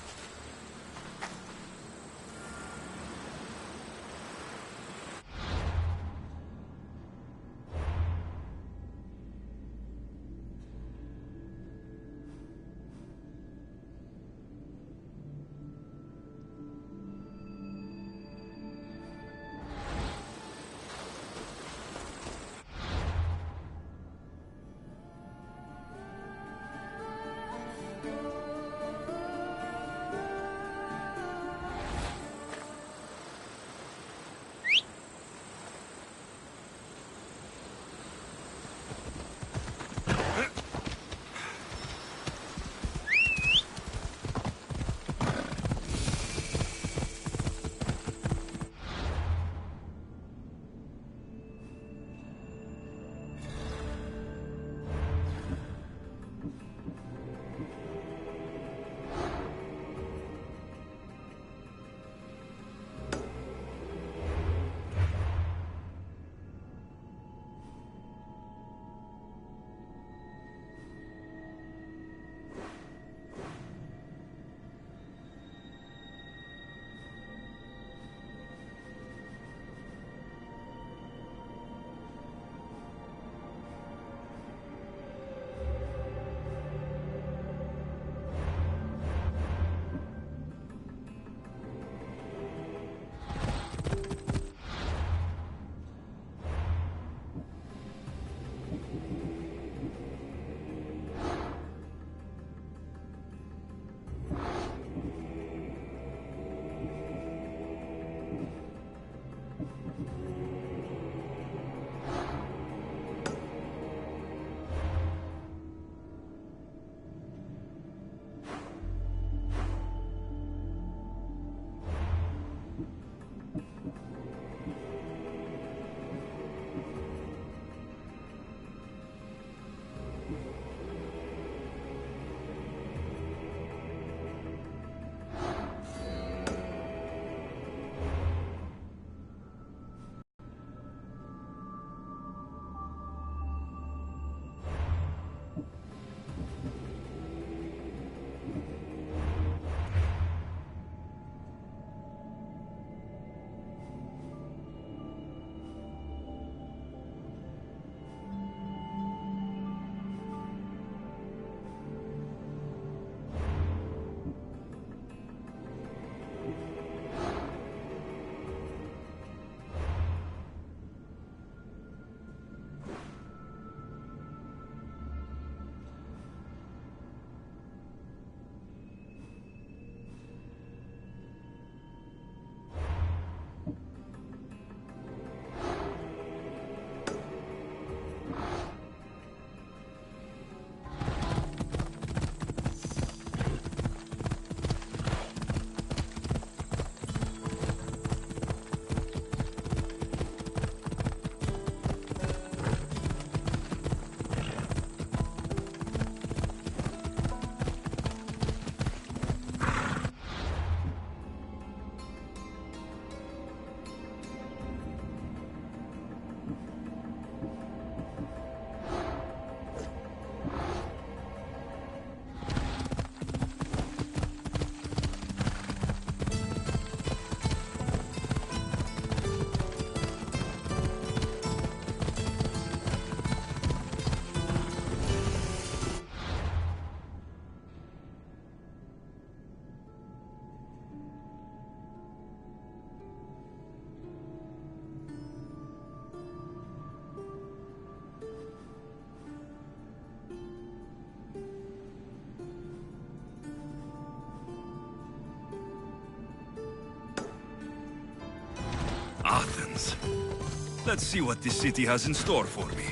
Spartans. Let's see what this city has in store for me.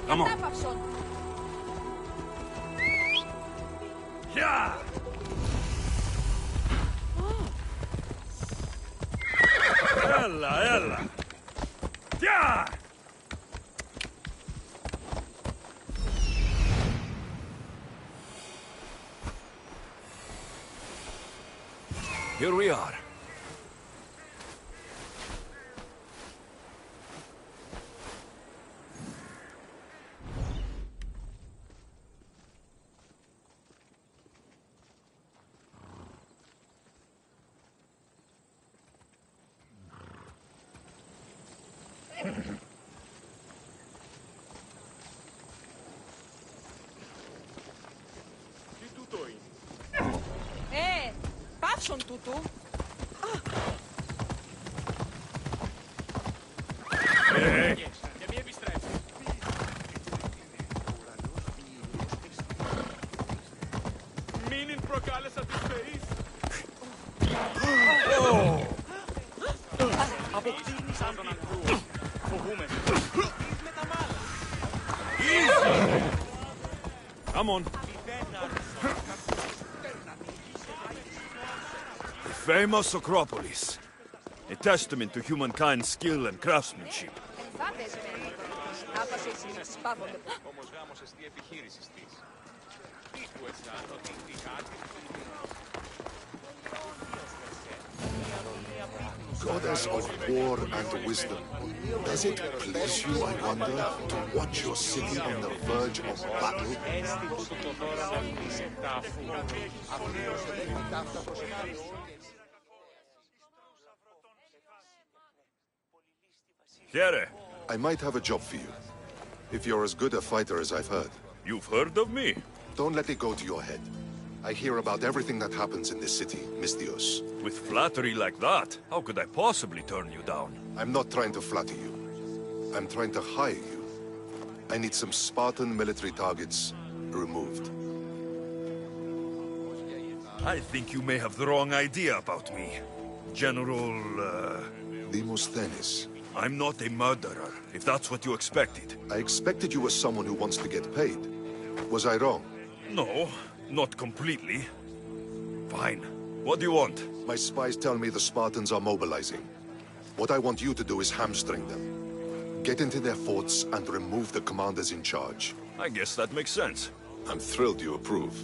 Come on. Yeah. Ella. Yeah. Here we are. Patrzą tu. Μην προκάλεσα τις φεείς. Αποκτήνεις σαν τον ανθρώπου. Φοβούμαι. Με τα μάλα. Come on. The famous Acropolis. A testament to humankind's skill and craftsmanship. Όμως γάμωσες τι επιχείρησης της. Τίκου εσάν ότι η κάτι. Goddess of war and wisdom, does it please you, I wonder, to watch your city on the verge of battle? Here. I might have a job for you. If you're as good a fighter as I've heard. You've heard of me? Don't let it go to your head. I hear about everything that happens in this city, Mystios. With flattery like that, how could I possibly turn you down? I'm not trying to flatter you. I'm trying to hire you. I need some Spartan military targets removed. I think you may have the wrong idea about me. General, Demosthenes. I'm not a murderer, if that's what you expected. I expected you as someone who wants to get paid. Was I wrong? No, not completely. Fine. What do you want? My spies tell me the Spartans are mobilizing. What I want you to do is hamstring them. Get into their forts and remove the commanders in charge. I guess that makes sense. I'm thrilled you approve.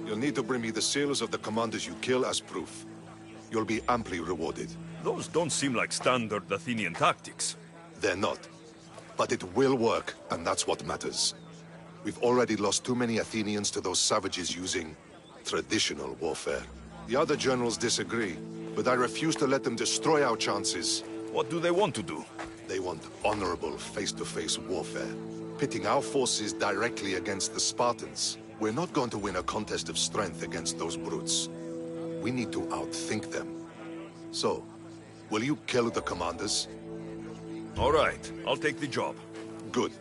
You'll need to bring me the seals of the commanders you kill as proof. You'll be amply rewarded. Those don't seem like standard Athenian tactics. They're not. But it will work, and that's what matters. We've already lost too many Athenians to those savages using traditional warfare. The other generals disagree, but I refuse to let them destroy our chances. What do they want to do? They want honorable face-to-face warfare, pitting our forces directly against the Spartans. We're not going to win a contest of strength against those brutes. We need to outthink them. So, will you kill the commanders? All right, I'll take the job. Good.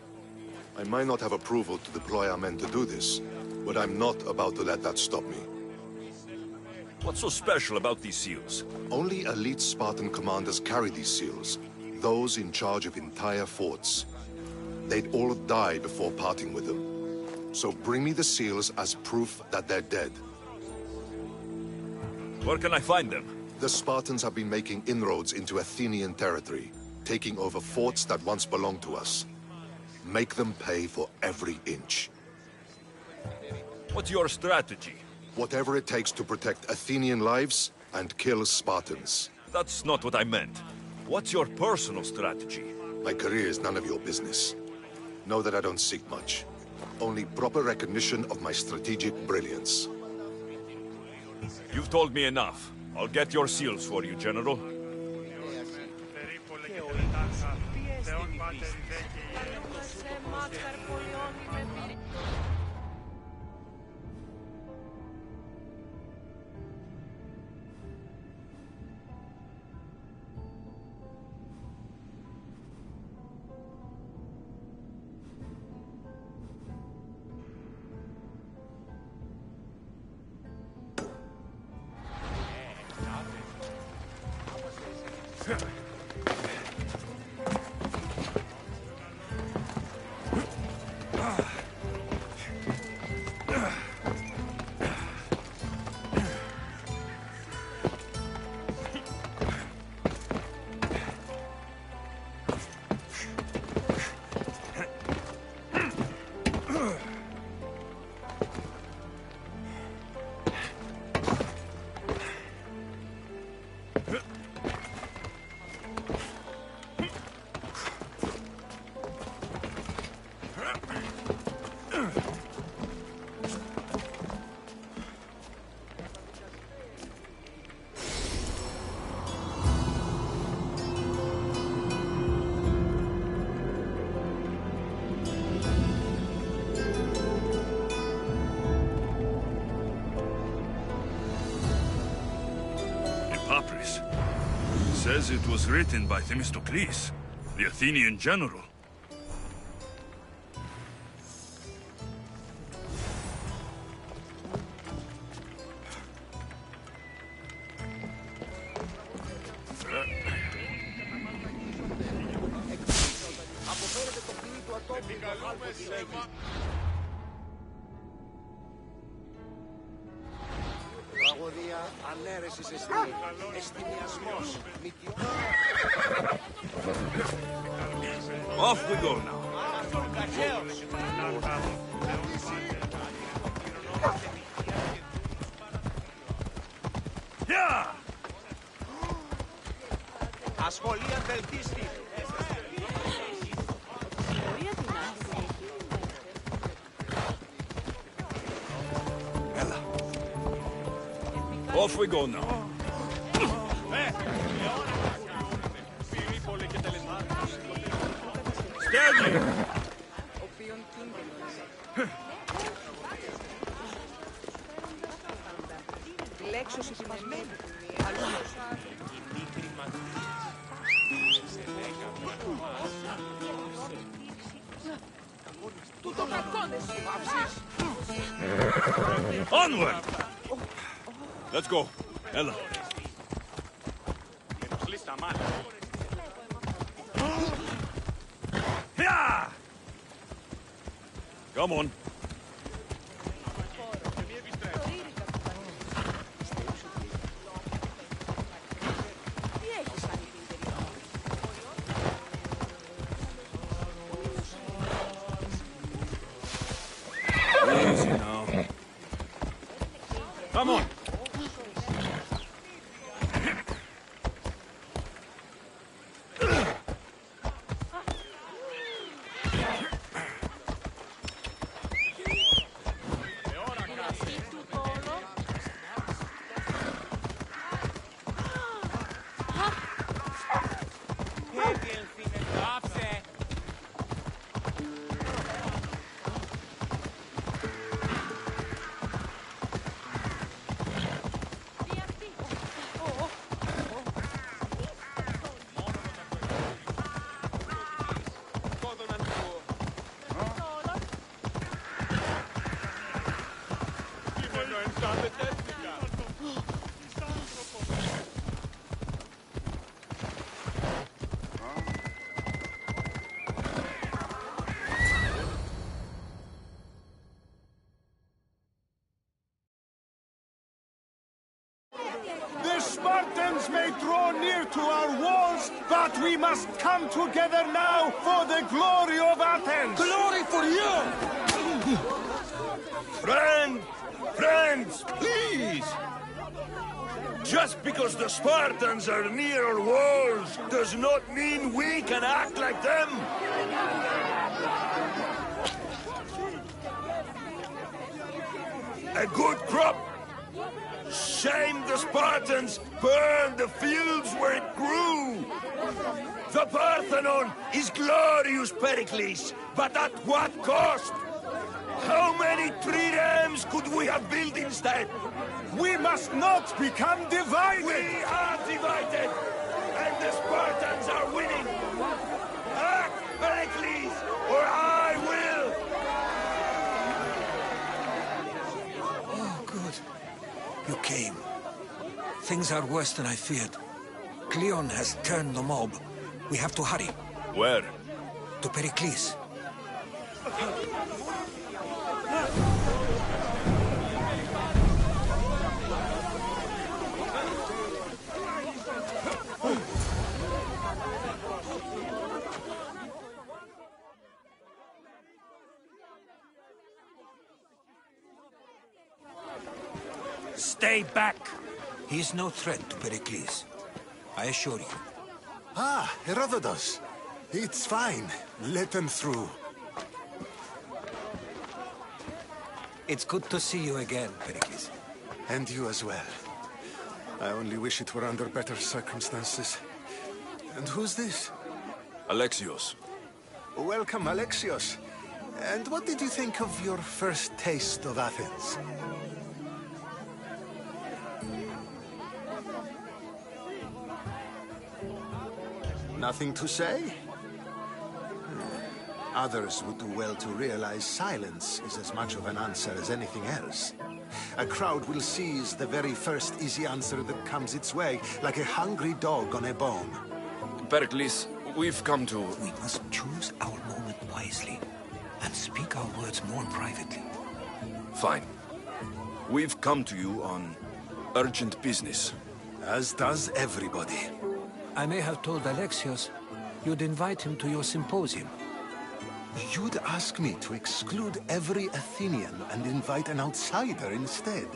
I might not have approval to deploy our men to do this, but I'm not about to let that stop me. What's so special about these seals? Only elite Spartan commanders carry these seals, those in charge of entire forts. They'd all die before parting with them. So bring me the seals as proof that they're dead. Where can I find them? The Spartans have been making inroads into Athenian territory, taking over forts that once belonged to us. Make them pay for every inch. What's your strategy? Whatever it takes to protect Athenian lives and kill Spartans. That's not what I meant. What's your personal strategy? My career is none of your business. Know that I don't seek much. Only proper recognition of my strategic brilliance. You've told me enough. I'll get your seals for you, General. Says it was written by Themistocles, the Athenian general. Off we go now. Yeah! Ασχολία βελτίστη. Off we go now. Steady! Λέξος υπημασμένη. Τούτο κακόνες σου. Onward! Let's go. Ella. Yeah! Come on. Easy now. Come on. But we must come together now for the glory of Athens! Glory for you! Friends, please! Just because the Spartans are near our walls does not mean we can act like them! A good crop! Shame the Spartans burned the fields where it grew! The Parthenon is glorious, Pericles, but at what cost? How many triremes could we have built instead? We must not become divided! We are divided! And the Spartans are winning! Act, Pericles, or I will! Oh, good. You came. Things are worse than I feared. Cleon has turned the mob. We have to hurry. Where? To Pericles. Stay back! He is no threat to Pericles. I assure you. Ah, Herodotus. It's fine. Let them through. It's good to see you again, Pericles. And you as well. I only wish it were under better circumstances. And who's this? Alexios. Welcome, Alexios. And what did you think of your first taste of Athens? Nothing to say? Others would do well to realize silence is as much of an answer as anything else. A crowd will seize the very first easy answer that comes its way, like a hungry dog on a bone. Pericles, we've come to... We must choose our moment wisely, and speak our words more privately. Fine. We've come to you on urgent business. As does everybody. I may have told Alexios you'd invite him to your symposium. You'd ask me to exclude every Athenian and invite an outsider instead.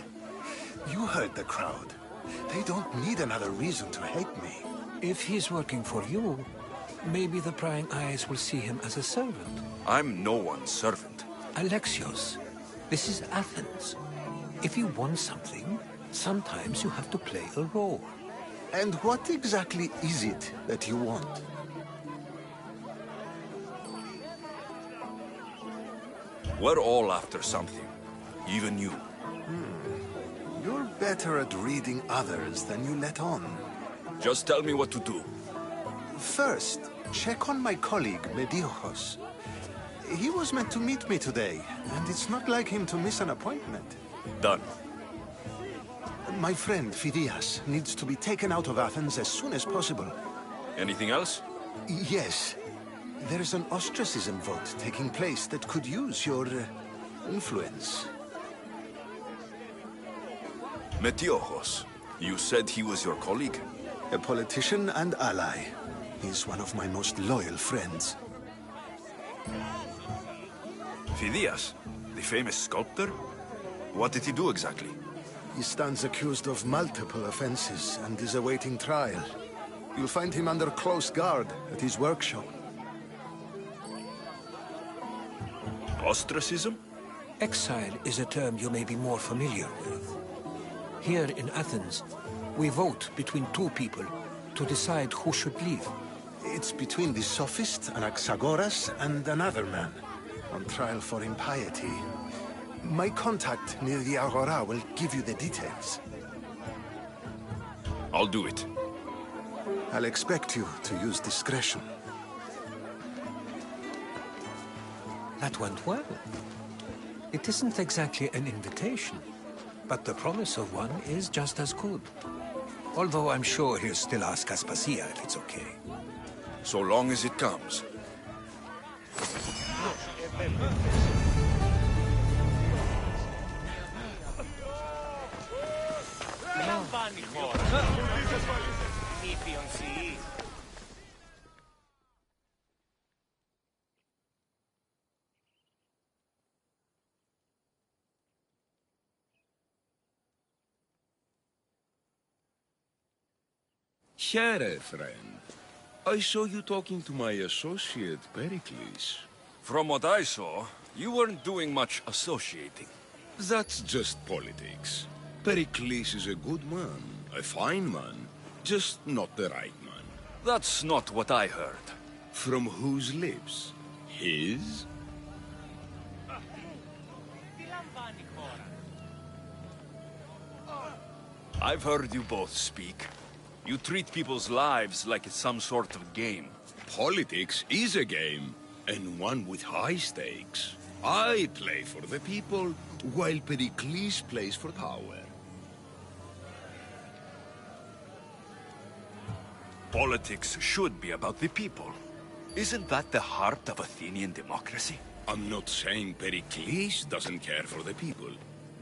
You heard the crowd. They don't need another reason to hate me. If he's working for you, maybe the prying eyes will see him as a servant. I'm no one's servant. Alexios, this is Athens. If you want something, sometimes you have to play a role. And what exactly is it that you want? We're all after something. Even you. You're better at reading others than you let on. Just tell me what to do. First, check on my colleague, Mediochos. He was meant to meet me today, and it's not like him to miss an appointment. Done. My friend, Phidias, needs to be taken out of Athens as soon as possible. Anything else? Yes. There's an ostracism vote taking place that could use your influence. Metiochos. You said he was your colleague? A politician and ally. He's one of my most loyal friends. Phidias, the famous sculptor? What did he do exactly? He stands accused of multiple offenses and is awaiting trial. You'll find him under close guard at his workshop. Ostracism? Exile is a term you may be more familiar with. Here in Athens, we vote between two people to decide who should leave. It's between the sophist Anaxagoras and another man, on trial for impiety. My contact near the Agora will give you the details. I'll do it. I'll expect you to use discretion. That went well. It isn't exactly an invitation, but the promise of one is just as good. Although I'm sure he'll still ask Aspasia if it's okay. So long as it comes. Here, friend. I saw you talking to my associate, Pericles. From what I saw, you weren't doing much associating. That's just politics. Pericles is a good man, a fine man, just not the right man. That's not what I heard. From whose lips? His? I've heard you both speak. You treat people's lives like it's some sort of game. Politics is a game, and one with high stakes. I play for the people, while Pericles plays for power. Politics should be about the people. Isn't that the heart of Athenian democracy? I'm not saying Pericles doesn't care for the people.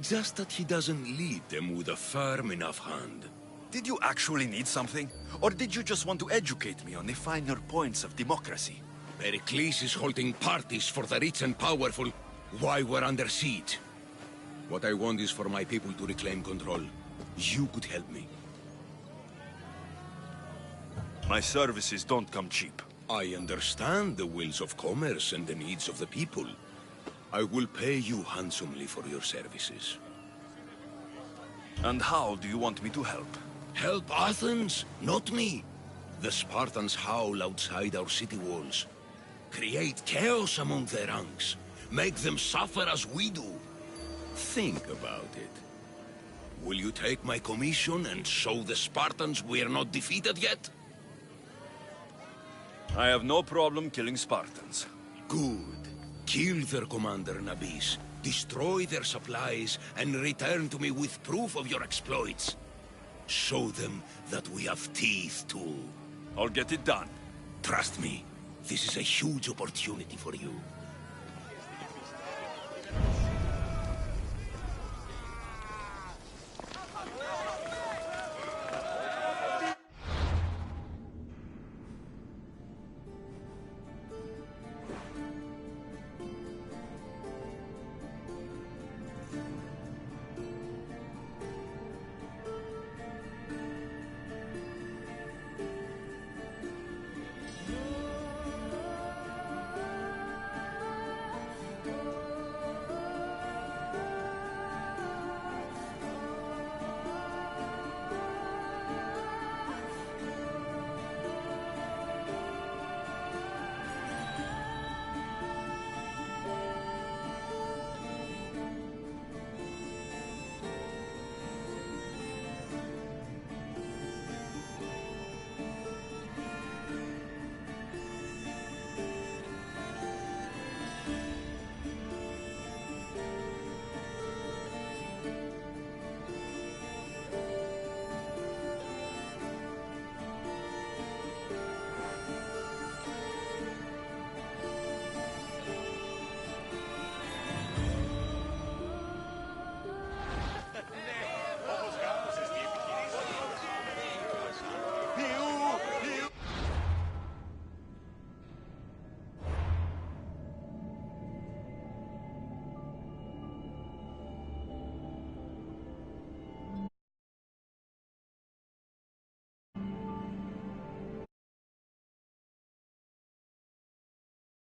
Just that he doesn't lead them with a firm enough hand. Did you actually need something? Or did you just want to educate me on the finer points of democracy? Pericles is holding parties for the rich and powerful while we're under siege. What I want is for my people to reclaim control. You could help me. My services don't come cheap. I understand the wills of commerce and the needs of the people. I will pay you handsomely for your services. And how do you want me to help? Help Athens, not me. The Spartans howl outside our city walls. Create chaos among their ranks. Make them suffer as we do. Think about it. Will you take my commission and show the Spartans we are not defeated yet? I have no problem killing Spartans. Good. Kill their commander, Nabis. Destroy their supplies, and return to me with proof of your exploits. Show them that we have teeth, too. I'll get it done. Trust me, this is a huge opportunity for you.